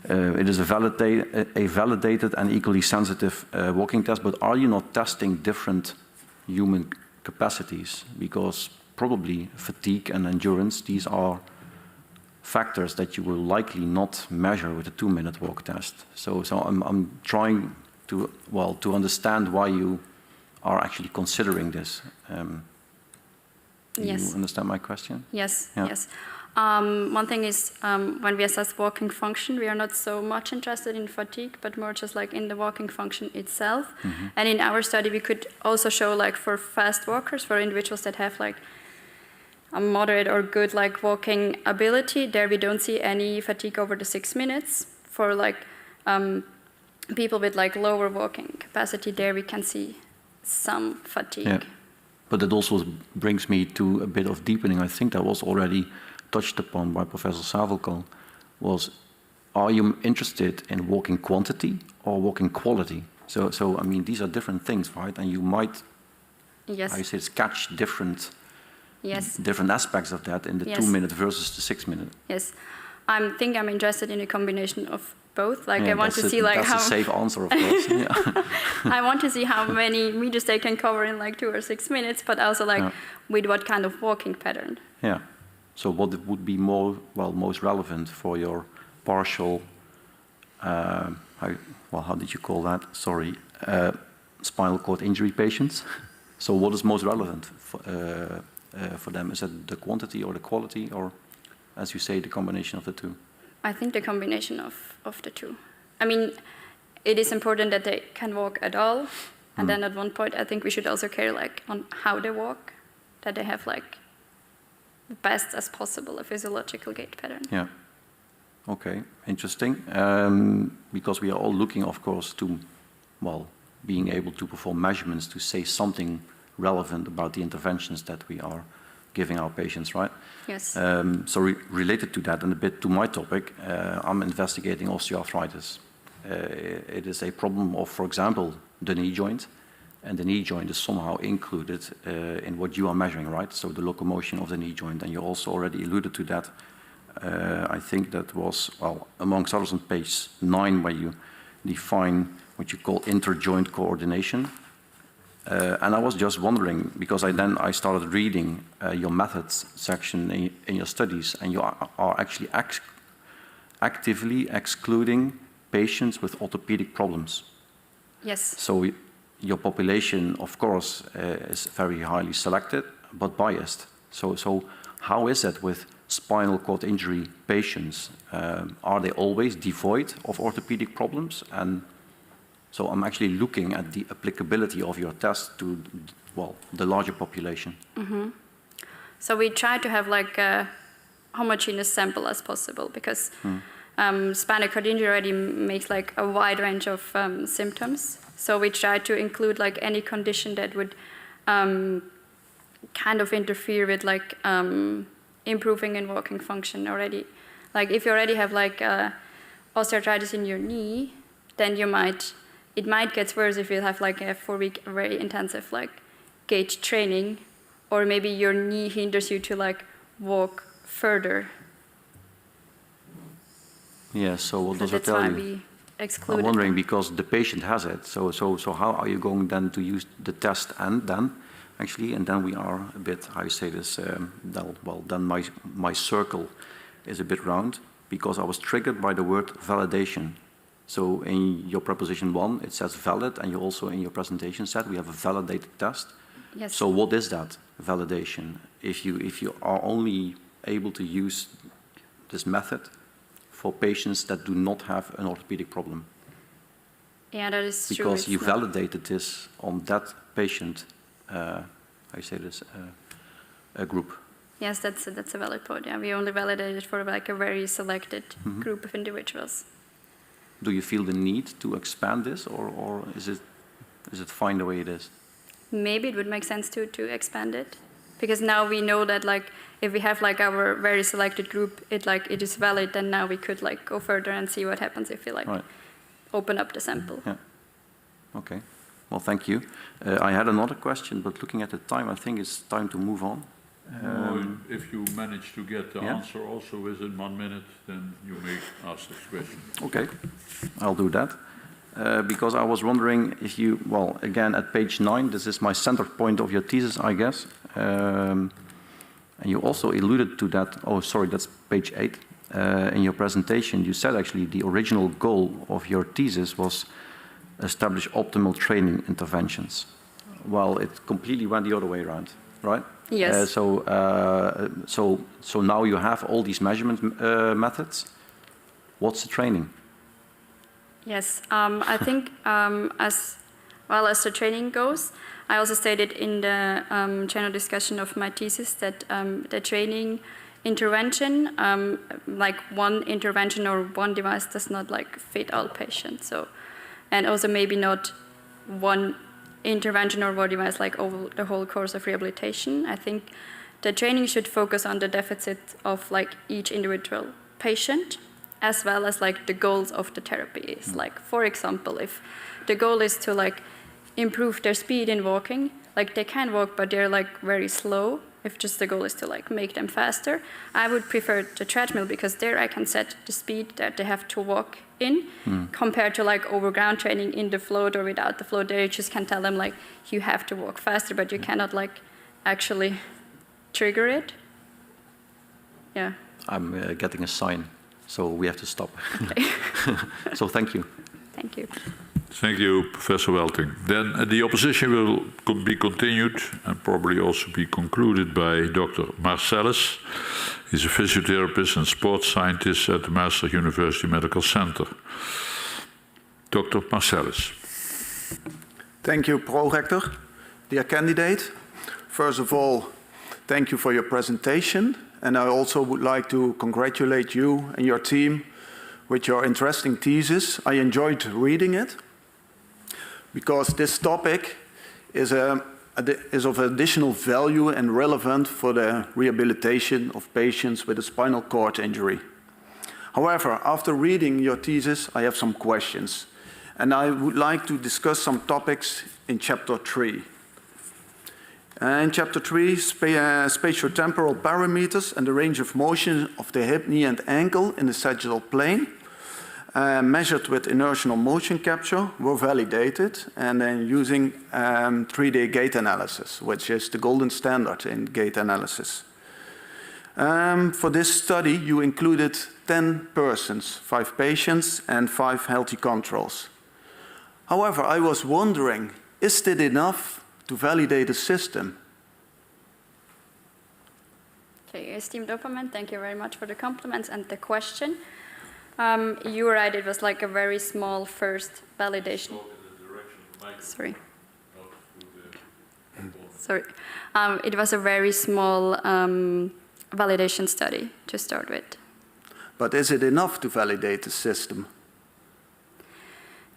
It is a validated and equally sensitive walking test, but are you not testing different human capacities? Because probably fatigue and endurance, these are factors that you will likely not measure with a 2-minute walk test. So I'm trying to understand why you are actually considering this. Do you understand my question? Yes, yeah. Yes. One thing is, when we assess walking function, we are not so much interested in fatigue, but more just like in the walking function itself. Mm-hmm. And in our study, we could also show like for fast walkers, for individuals that have like a moderate or good like walking ability, there we don't see any fatigue over the 6 minutes. For like people with like lower walking capacity, there we can see some fatigue. Yeah. But it also brings me to a bit of deepening. I think that was already touched upon by Professor Savelkal, was, are you interested in walking quantity or walking quality? So I mean, these are different things, right? And you might, I say, catch different aspects of that in the 2-minute versus the 6-minute. Yes, I think I'm interested in a combination of both. Like I want to see like that's a safe answer, of course. Yeah. I want to see how many meters they can cover in like 2 or 6 minutes, but also like with what kind of walking pattern. Yeah. So what would be most relevant for your partial, how did you call that? Sorry, spinal cord injury patients. So what is most relevant for them? Is it the quantity or the quality, or, as you say, the combination of the two? I think the combination of the two. I mean, it is important that they can walk at all, and then at one point, I think we should also care like on how they walk, that they have like the best as possible a physiological gait pattern. Yeah. Okay, interesting. Because we are all looking, of course, to, being able to perform measurements to say something relevant about the interventions that we are giving our patients, right? Yes. So related to that and a bit to my topic, I'm investigating osteoarthritis. It is a problem of, for example, the knee joint. And the knee joint is somehow included in what you are measuring, right? So the locomotion of the knee joint, and you also already alluded to that. I think that was, amongst others on page 9, where you define what you call interjoint coordination. And I was just wondering, because I started reading your methods section in your studies, and you are actually actively excluding patients with orthopedic problems. Yes. So your population, of course, is very highly selected, but biased. So how is it with spinal cord injury patients? Are they always devoid of orthopedic problems? And so I'm actually looking at the applicability of your test to, the larger population. Mm-hmm. So we try to have like a homogeneous sample as possible, because spinal cord injury already makes like a wide range of symptoms. So we try to include like any condition that would kind of interfere with like improving in walking function already. Like if you already have like osteoarthritis in your knee, then it might get worse if you have like a 4-week very intensive like gait training, or maybe your knee hinders you to like walk further. Yeah, so what does it tell you? I'm wondering, because the patient has it, so how are you going then to use the test and then we are a bit, how you say this, then my circle is a bit round, because I was triggered by the word validation. So in your proposition 1, it says valid, and you also in your presentation said we have a validated test. Yes. So what is that validation? If you are only able to use this method for patients that do not have an orthopedic problem. Yeah, that is true. Because you validated this on that patient, a group. Yes, that's a valid point. Yeah, we only validated for like a very selected group of individuals. Do you feel the need to expand this, or is it fine the way it is? Maybe it would make sense to expand it, because now we know that like if we have like our very selected group, it is valid. Then now we could like go further and see what happens if we like open up the sample. Yeah. Okay. Well, thank you. I had another question, but looking at the time, I think it's time to move on. If you manage to get the answer also within 1 minute, then you may ask this question. Okay, I'll do that. Because I was wondering if you, well, again, at page 9, this is my center point of your thesis, I guess. And you also alluded to that, oh, sorry, that's page 8. In your presentation, you said actually the original goal of your thesis was establish optimal training interventions. Well, it completely went the other way around, right? Yes. So now you have all these measurement methods. What's the training? Yes, I think as well as the training goes, I also stated in the general discussion of my thesis that the training intervention, like one intervention or one device does not like fit all patients. So, and also maybe not one intervention or one device like over the whole course of rehabilitation. I think the training should focus on the deficit of like each individual patient, as well as like the goals of the therapy is. Like, for example, if the goal is to like improve their speed in walking, like they can walk, but they're like very slow. If just the goal is to like make them faster, I would prefer the treadmill, because there I can set the speed that they have to walk in, compared to like overground training in the float or without the float. There you just can tell them like you have to walk faster, but you cannot like actually trigger it. Yeah. I'm getting a sign, so we have to stop. Okay. So thank you. Thank you. Thank you, Professor Welting. Then the opposition will be continued and probably also be concluded by Dr. Marcellus. He's a physiotherapist and sports scientist at the Maastricht University Medical Center. Dr. Marcellus. Thank you, Pro-Rector. Dear candidate, first of all, thank you for your presentation. And I also would like to congratulate you and your team with your interesting thesis. I enjoyed reading it, because this topic is of additional value and relevant for the rehabilitation of patients with a spinal cord injury. However, after reading your thesis, I have some questions, and I would like to discuss some topics in Chapter 3. In Chapter 3, spatiotemporal parameters and the range of motion of the hip, knee, and ankle in the sagittal plane, measured with inertial motion capture, were validated, and then using 3D gait analysis, which is the golden standard in gait analysis. For this study, you included 10 persons, 5 patients and 5 healthy controls. However, I was wondering, is it enough to validate a system? Okay, esteemed opponent, thank you very much for the compliments and the question. You were right, it was like a very small first validation. Sorry. Sorry. It was a very small validation study to start with. But is it enough to validate the system?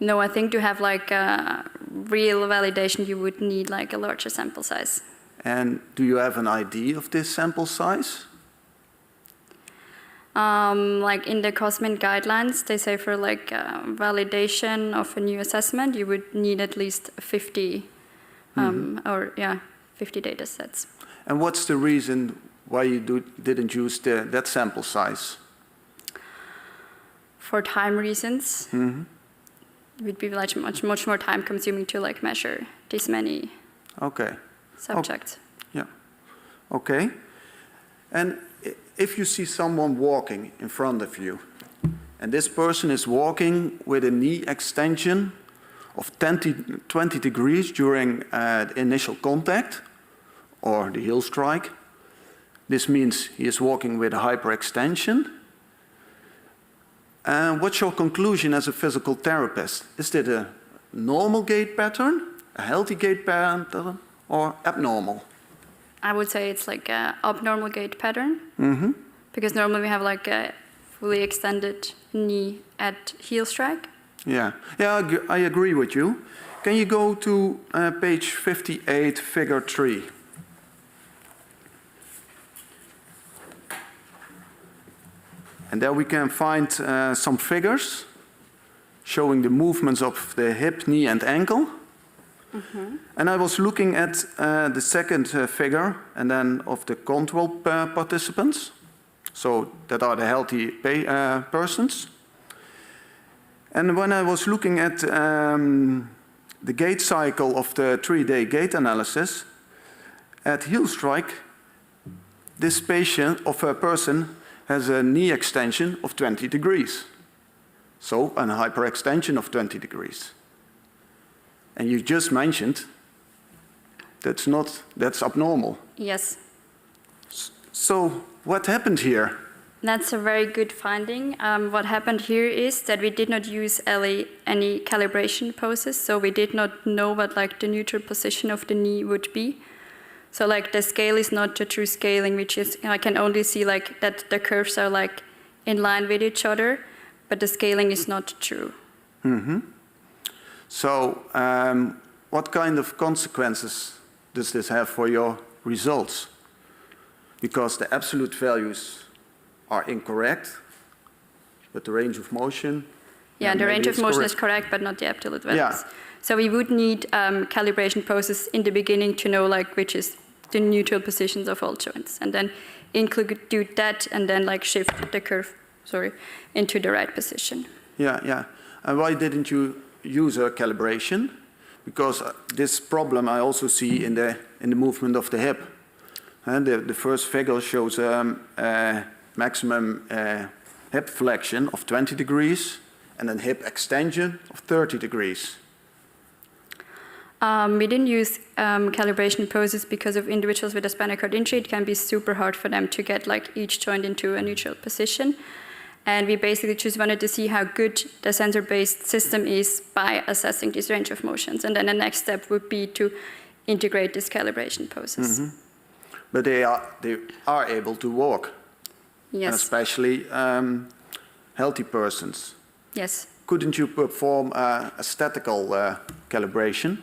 No, I think to have like a real validation, you would need like a larger sample size. And do you have an idea of this sample size? Like in the COSMIN guidelines, they say for like validation of a new assessment, you would need at least 50 50 data sets. And what's the reason why you didn't use that sample size? For time reasons. It would be like much more time consuming to like measure this many subjects. Yeah. Okay. And if you see someone walking in front of you, and this person is walking with a knee extension of 20 degrees during the initial contact or the heel strike, this means he is walking with a hyperextension. And what's your conclusion as a physical therapist? Is it a normal gait pattern, a healthy gait pattern, or abnormal? I would say it's like an abnormal gait pattern. Because normally we have like a fully extended knee at heel strike. Yeah, I agree with you. Can you go to page 58, figure 3? And there we can find some figures showing the movements of the hip, knee, and ankle. And I was looking at the second figure, and then of the control participants. So that are the healthy persons. And when I was looking at the gait cycle of the 3-day gait analysis, at heel strike, this patient of a person has a knee extension of 20 degrees. So an hyperextension of 20 degrees. And you just mentioned that's abnormal. Yes. So what happened here? That's a very good finding. What happened here is that we did not use any calibration poses, so we did not know what like the neutral position of the knee would be. So like the scale is not a true scaling, which is I can only see like that the curves are like in line with each other, but the scaling is not true. So what kind of consequences does this have for your results? Because the absolute values are incorrect, but the range of motion... Yeah, the range of motion is correct, but not the absolute values. Yeah. So we would need calibration poses in the beginning to know like which is the neutral positions of all joints, and then include that, and then like shift the curve, into the right position. Yeah. And why didn't you use a calibration? Because this problem I also see in the movement of the hip. And the first figure shows maximum hip flexion of 20 degrees and then hip extension of 30 degrees. We didn't use calibration poses because of individuals with a spinal cord injury. It can be super hard for them to get like each joint into a neutral position. And we basically just wanted to see how good the sensor-based system is by assessing this range of motions. And then the next step would be to integrate these calibration poses. But they are able to walk. Yes. And especially healthy persons. Yes. Couldn't you perform a statical calibration?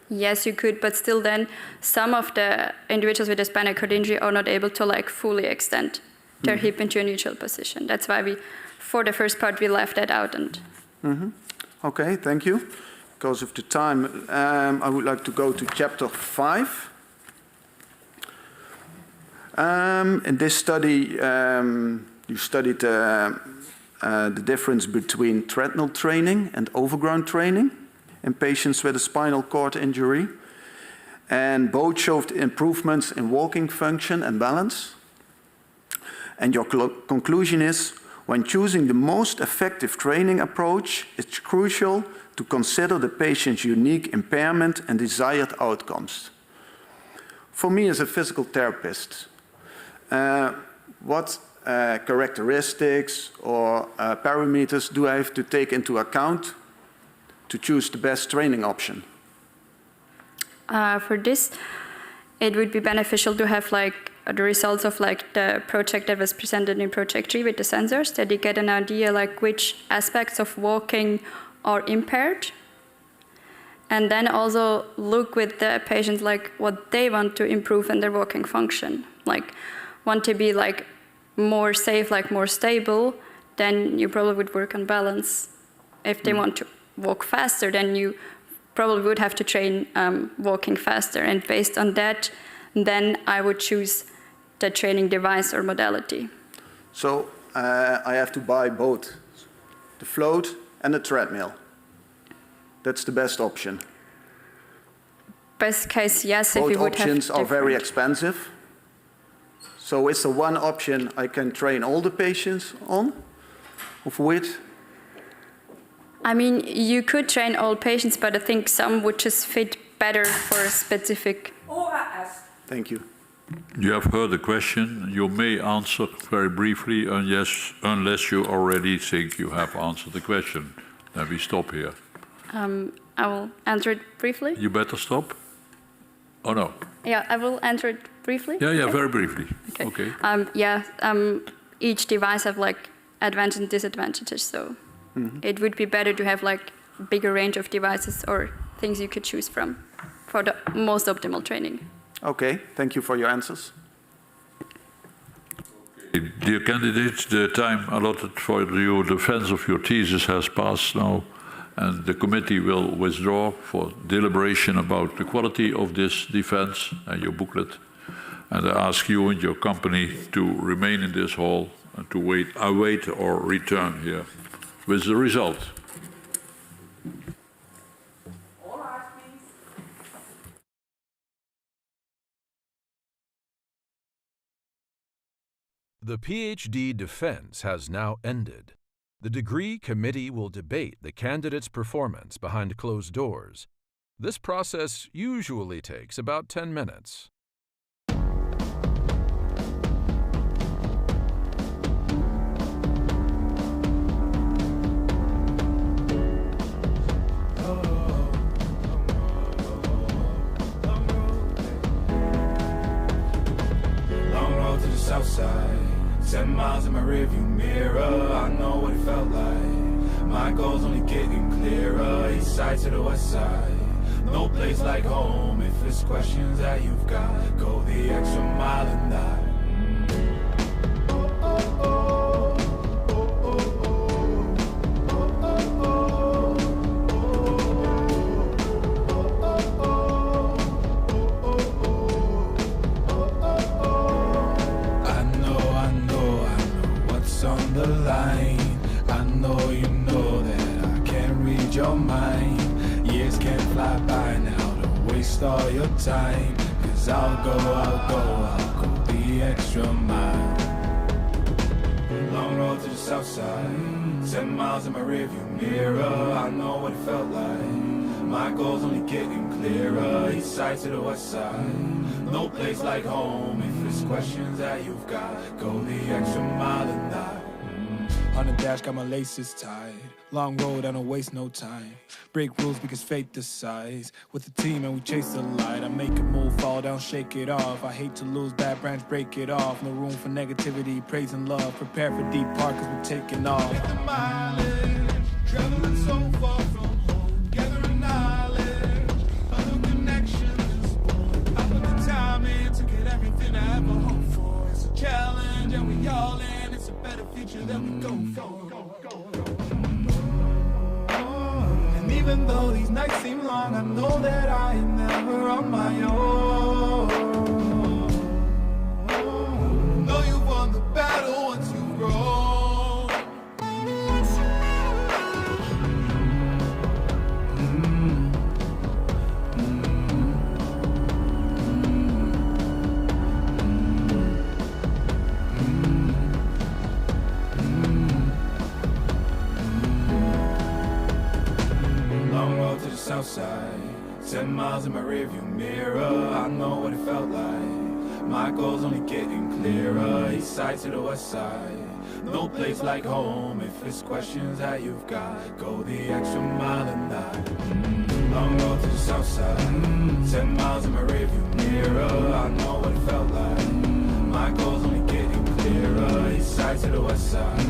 Yes, you could, but still then some of the individuals with a spinal cord injury are not able to like fully extend their hip into a neutral position. That's why for the first part, we left that out. And Okay, thank you. Because of the time, I would like to go to chapter 5. In this study, you studied the difference between treadmill training and overground training in patients with a spinal cord injury. And both showed improvements in walking function and balance. And your conclusion is, when choosing the most effective training approach, it's crucial to consider the patient's unique impairment and desired outcomes. For me as a physical therapist, what characteristics or parameters do I have to take into account to choose the best training option? For this, it would be beneficial to have like the results of like the project that was presented in Project 3 with the sensors, that you get an idea like which aspects of walking are impaired. And then also look with the patients like what they want to improve in their walking function. Like want to be like more safe, like more stable, then you probably would work on balance. If they want to walk faster, then you probably would have to train walking faster. And based on that, then I would choose the training device or modality. So I have to buy both the float and the treadmill. That's the best option. Best case, yes, if Both you would have options are very different- expensive. So is there one option I can train all the patients on, of which? I mean, you could train all patients, but I think some would just fit better for a specific. Thank you. You have heard the question. You may answer very briefly, unless you already think you have answered the question. Then we stop here. I will answer it briefly. You better stop. Oh, no. Yeah, I will answer it briefly. Yeah, Okay. very briefly. Okay. Each device have like advantages and disadvantages, so it would be better to have like bigger range of devices or things you could choose from for the most optimal training. Okay, thank you for your answers. Dear candidates, the time allotted for your defense of your thesis has passed now, and the committee will withdraw for deliberation about the quality of this defense and your booklet. And I ask you and your company to remain in this hall and to await or return here with the result. The PhD defense has now ended. The degree committee will debate the candidate's performance behind closed doors. This process usually takes about 10 minutes. Long road to the south side. 7 miles in my rearview mirror, I know what it felt like. My goal's only getting clearer, east side to the west side. No place like home, if it's questions that you've got, go the extra mile and die. On the line, I know you know that I can't read your mind. Years can't fly by now, don't waste all your time. Cause I'll go the extra mile. Long road to the south side, 7 miles in my rearview mirror, I know what it felt like. My goal's only getting clearer, east side to the west side. No place like home, if it's questions that you've got, go the extra mile and die. On the dash, got my laces tied. Long road, I don't waste no time. Break rules because fate decides. With the team and we chase the light. I make a move, fall down, shake it off. I hate to lose, bad branch, break it off. No room for negativity, praise and love. Prepare for deep part cause we're taking off. Take the mileage, traveling so far from home. Gathering knowledge, other connections. I put the time in to get everything I ever hoped for. It's a challenge and we all in. It's a better future that we go for. And even though these nights seem long, I know that I am never on my own. Know you've won the battle once you've grown. South side, 10 miles in my rearview mirror, I know what it felt like. My goal's only getting clearer, east side to the west side. No place like home, if it's questions that you've got, go the extra mile and die. Long road to the south side, 10 miles in my rearview mirror, I know what it felt like. My goal's only getting clearer, east side to the west side.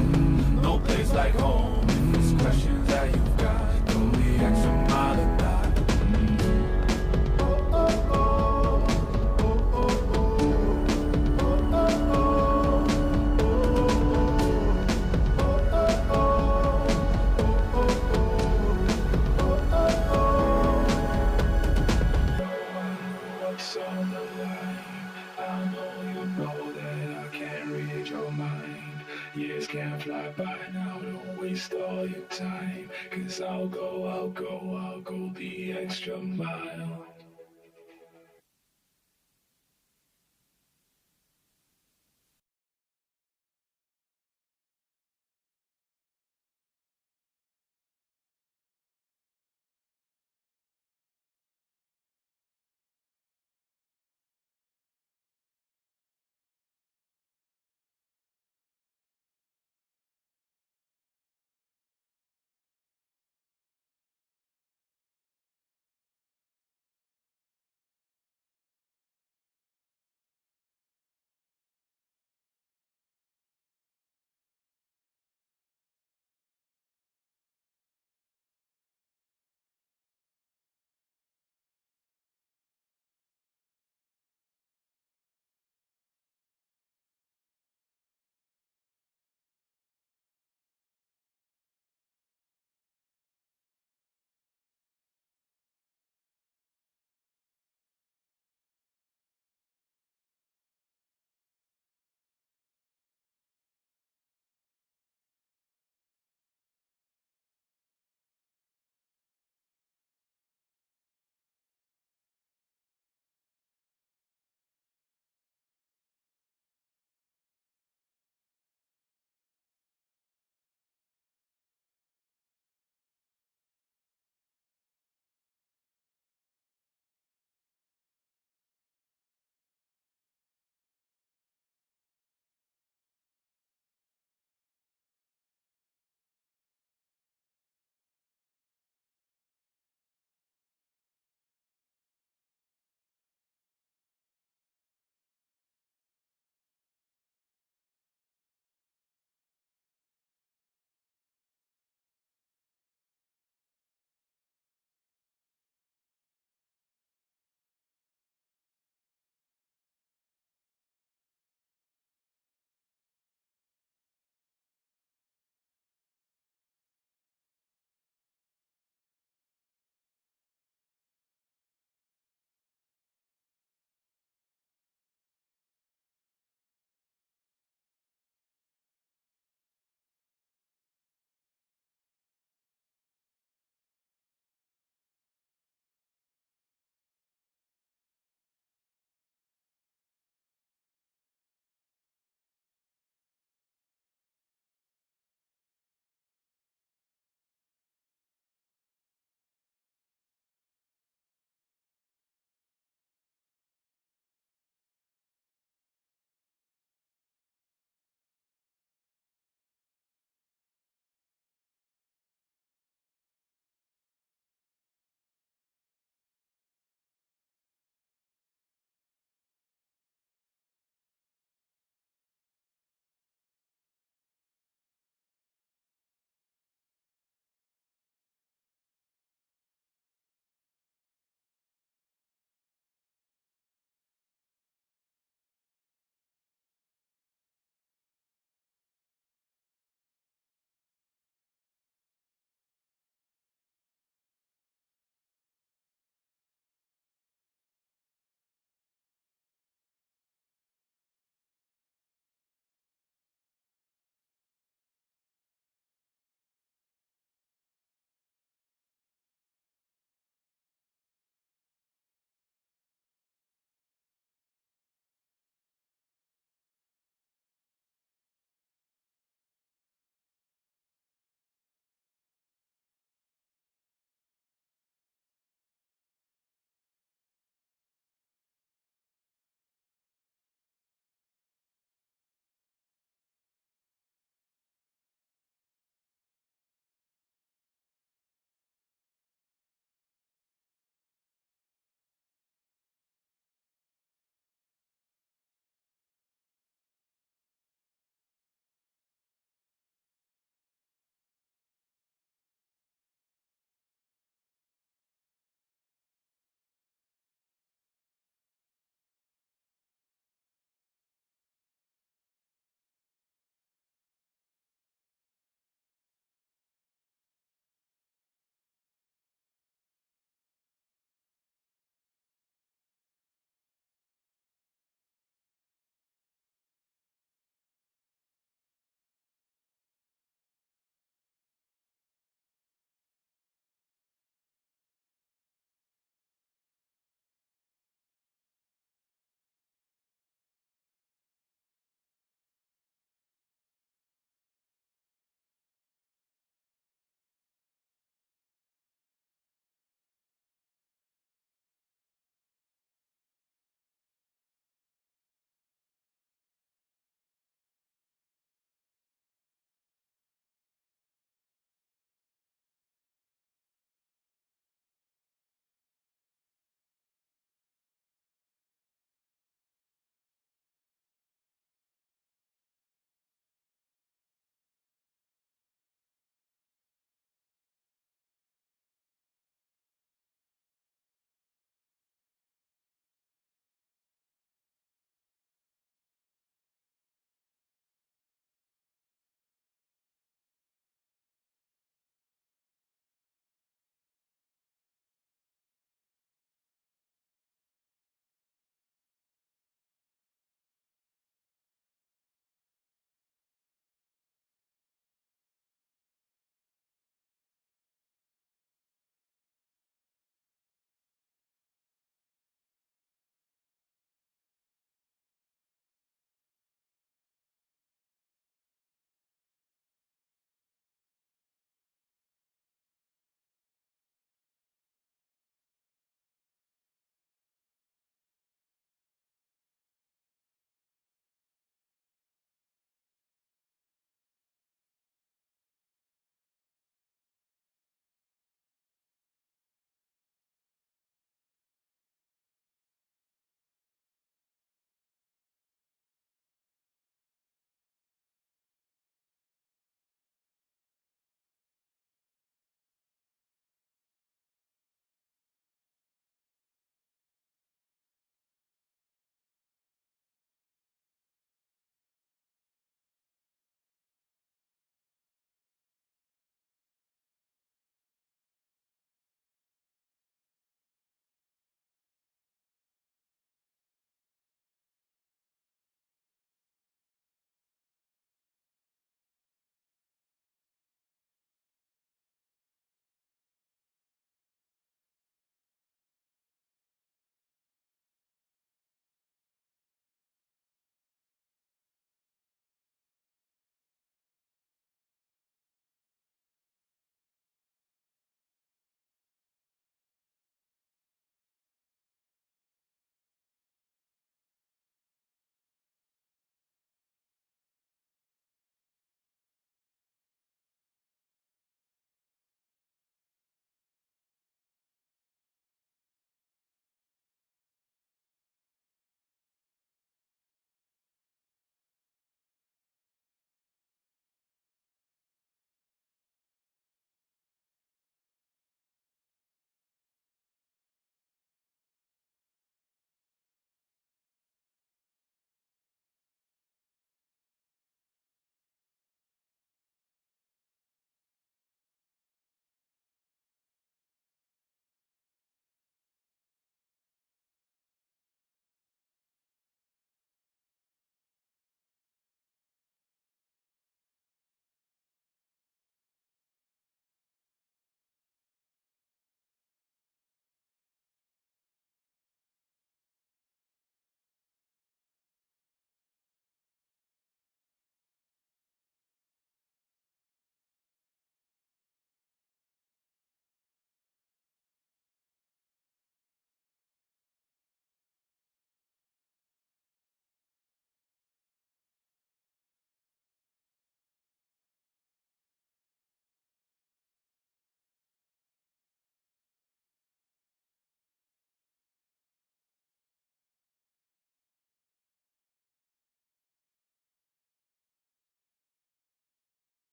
No place like home, if it's questions that you've got, go the extra mile and die. Years can't fly by now, don't waste all your time. Cause I'll go the extra mile.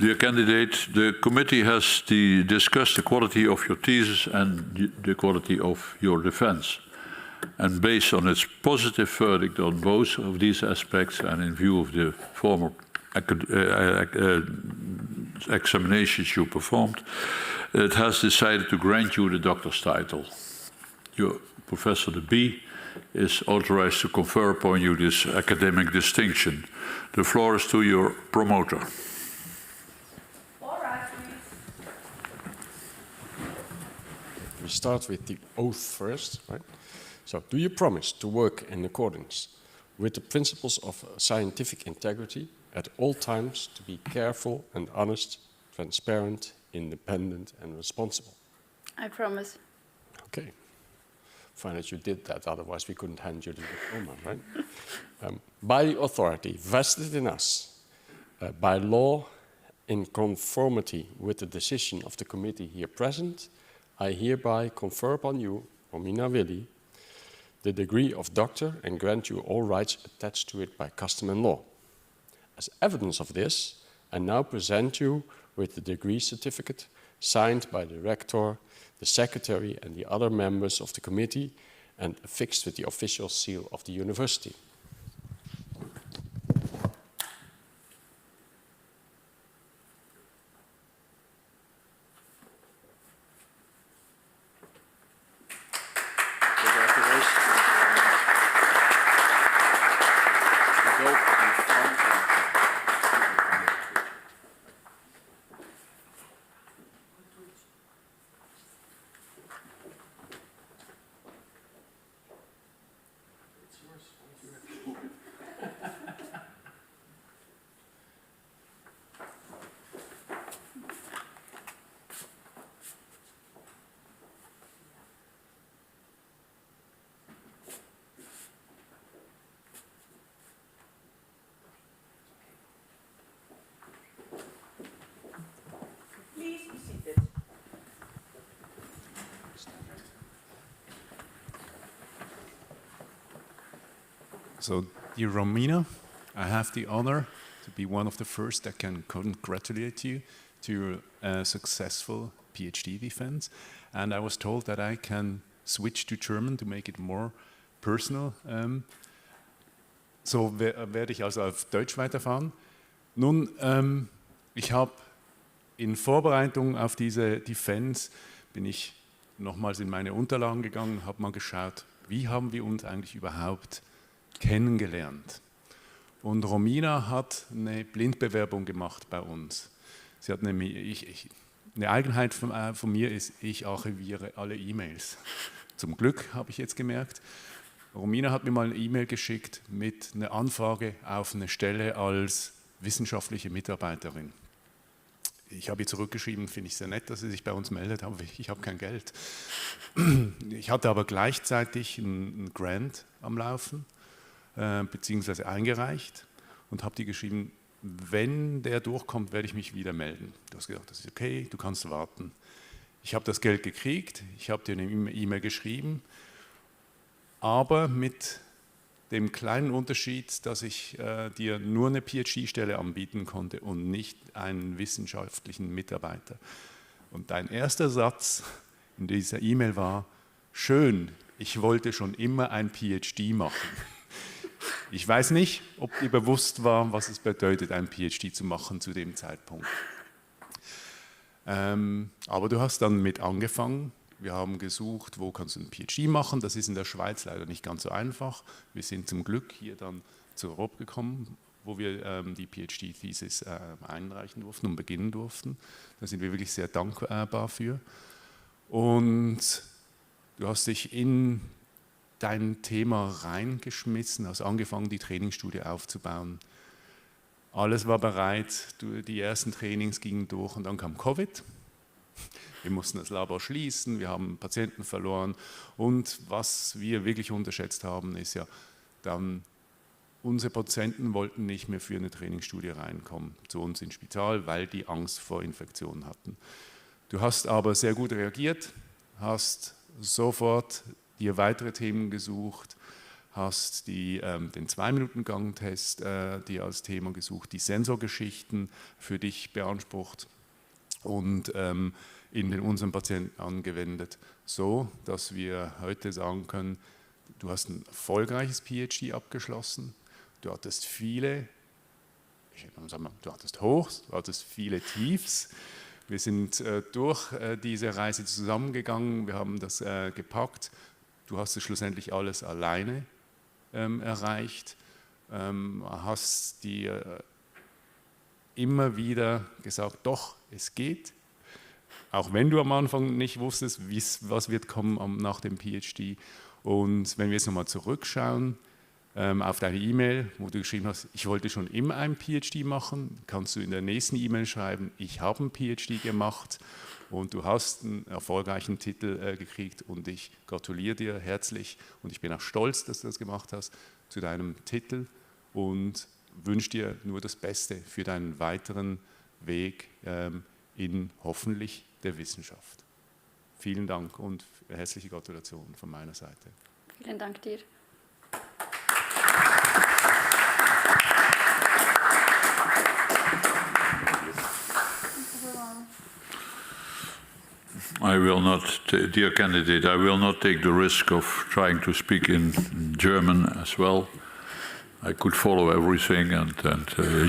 Dear candidate, the committee has discussed the quality of your thesis and the quality of your defense. And based on its positive verdict on both of these aspects and in view of the former examinations you performed, it has decided to grant you the doctor's title. Your Professor De B is authorized to confer upon you this academic distinction. The floor is to your promoter. All right, We start with the oath first, right? So, do you promise to work in accordance with the principles of scientific integrity at all times, to be careful and honest, transparent, independent, and responsible? I promise. Okay. Fine that you did that, otherwise we couldn't hand you the diploma, right? By the authority vested in us, by law, in conformity with the decision of the committee here present, I hereby confer upon you, Romina Willi, the degree of doctor and grant you all rights attached to it by custom and law. As evidence of this, I now present you with the degree certificate signed by the rector, the secretary and the other members of the committee and affixed with the official seal of the university. So, dear Romina, I have the honor to be one of the first that can congratulate you to your successful PhD defense. And I was told that I can switch to German to make it more personal. So werde ich also auf Deutsch weiterfahren. Nun, ich habe in Vorbereitung auf diese Defense bin ich nochmals in meine Unterlagen gegangen, habe mal geschaut, wie haben wir uns eigentlich überhaupt kennengelernt. Und Romina hat eine Blindbewerbung gemacht bei uns. Sie hat eine Eigenheit von mir ist, ich archiviere alle E-Mails. Zum Glück habe ich jetzt gemerkt, Romina hat mir mal eine E-Mail geschickt mit einer Anfrage auf eine Stelle als wissenschaftliche Mitarbeiterin. Ich habe ihr zurückgeschrieben, finde ich sehr nett, dass sie sich bei uns meldet, aber ich habe kein Geld. Ich hatte aber gleichzeitig einen Grant am Laufen, beziehungsweise eingereicht und habe die geschrieben, wenn der durchkommt, werde ich mich wieder melden. Du hast gesagt, das ist okay, du kannst warten. Ich habe das Geld gekriegt, ich habe dir eine E-Mail geschrieben, aber mit dem kleinen Unterschied, dass ich dir nur eine PhD-Stelle anbieten konnte und nicht einen wissenschaftlichen Mitarbeiter. Und dein erster Satz in dieser E-Mail war, schön, ich wollte schon immer ein PhD machen. Ich weiß nicht, ob dir bewusst war, was es bedeutet, ein PhD zu machen zu dem Zeitpunkt. Aber du hast dann mit angefangen. Wir haben gesucht, wo kannst du einen PhD machen. Das ist in der Schweiz leider nicht ganz so einfach. Wir sind zum Glück hier dann zu Europa gekommen, wo wir die PhD-Thesis einreichen durften und beginnen durften. Da sind wir wirklich sehr dankbar für. Und du hast dich in dein Thema reingeschmissen, hast angefangen, die Trainingsstudie aufzubauen. Alles war bereit, die ersten Trainings gingen durch und dann kam Covid. Wir mussten das Labor schließen, wir haben Patienten verloren und was wir wirklich unterschätzt haben, ist ja dann, unsere Patienten wollten nicht mehr für eine Trainingsstudie reinkommen zu uns ins Spital, weil die Angst vor Infektionen hatten. Du hast aber sehr gut reagiert, hast sofort dir weitere Themen gesucht, hast den 2-Minuten-Gang-Test dir als Thema gesucht, die Sensorgeschichten für dich beansprucht und in unseren Patienten angewendet, so dass wir heute sagen können, du hast ein erfolgreiches PhD abgeschlossen, du hattest viele, du hattest Hochs, du hattest viele Tiefs. Wir sind durch diese Reise zusammengegangen, wir haben das gepackt. Du hast es schlussendlich alles alleine erreicht, hast dir immer wieder gesagt, doch, es geht. Auch wenn du am Anfang nicht wusstest, was wird kommen nach dem PhD. Und wenn wir jetzt nochmal zurückschauen auf deine E-Mail, wo du geschrieben hast, ich wollte schon immer einen PhD machen, kannst du in der nächsten E-Mail schreiben, ich habe einen PhD gemacht und du hast einen erfolgreichen Titel gekriegt und ich gratuliere dir herzlich und ich bin auch stolz, dass du das gemacht hast, zu deinem Titel und wünsche dir nur das Beste für deinen weiteren Weg in hoffentlich der Wissenschaft. Vielen Dank und herzliche Gratulation von meiner Seite. Vielen Dank dir. I will not, dear candidate, I will not take the risk of trying to speak in German as well. I could follow everything, and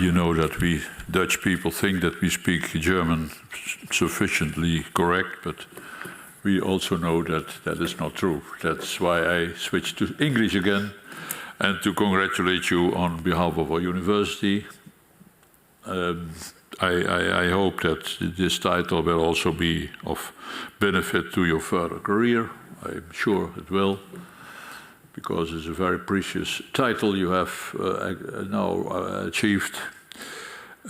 you know that we Dutch people think that we speak German sufficiently correct, but we also know that that is not true. That's why I switched to English again, and to congratulate you on behalf of our university. I hope that this title will also be of benefit to your further career. I'm sure it will, because it's a very precious title you have now achieved.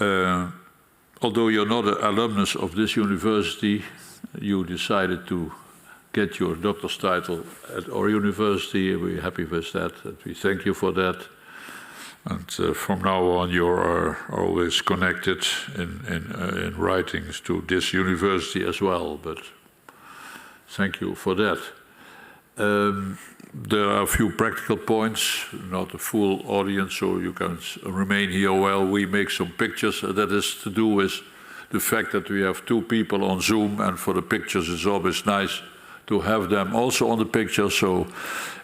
Although you're not an alumnus of this university, you decided to get your doctor's title at our university. We're happy with that, and we thank you for that. And from now on, you are always connected in writings to this university as well. But thank you for that. There are a few practical points, not a full audience, so you can remain here while we make some pictures. That is to do with the fact that we have two people on Zoom, and for the pictures it's always nice to have them also on the picture. So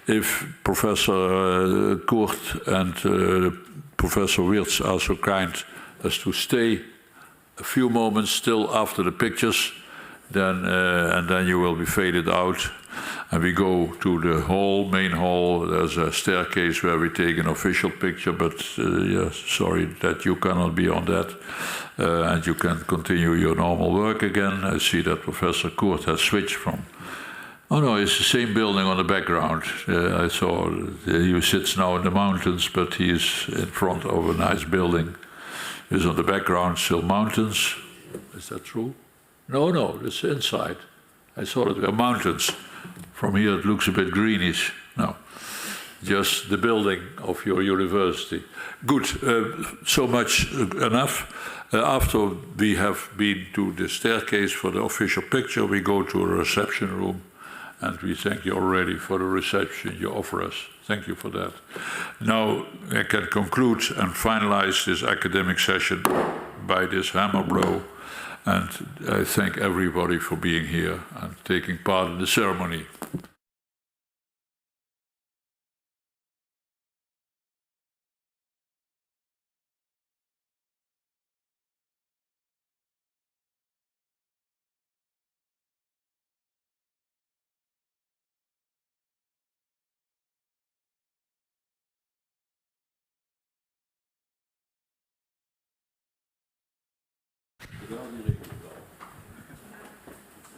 if Professor Kurt and Professor Wirtz are so kind as to stay a few moments still after the pictures, then and then you will be faded out, and we go to the hall, main hall. There's a staircase where we take an official picture, but yeah, sorry that you cannot be on that, and you can continue your normal work again. I see that Professor Kurt has switched from. Oh no, it's the same building on the background. I saw he sits now in the mountains, but he is in front of a nice building. He's on the background, still mountains. Is that true? No, it's inside. I saw it were mountains. From here it looks a bit greenish. No, just the building of your university. Good, so much enough. After we have been to the staircase for the official picture, we go to a reception room. And we thank you already for the reception you offer us. Thank you for that. Now I can conclude and finalize this academic session by this hammer blow. And I thank everybody for being here and taking part in the ceremony. Ja, die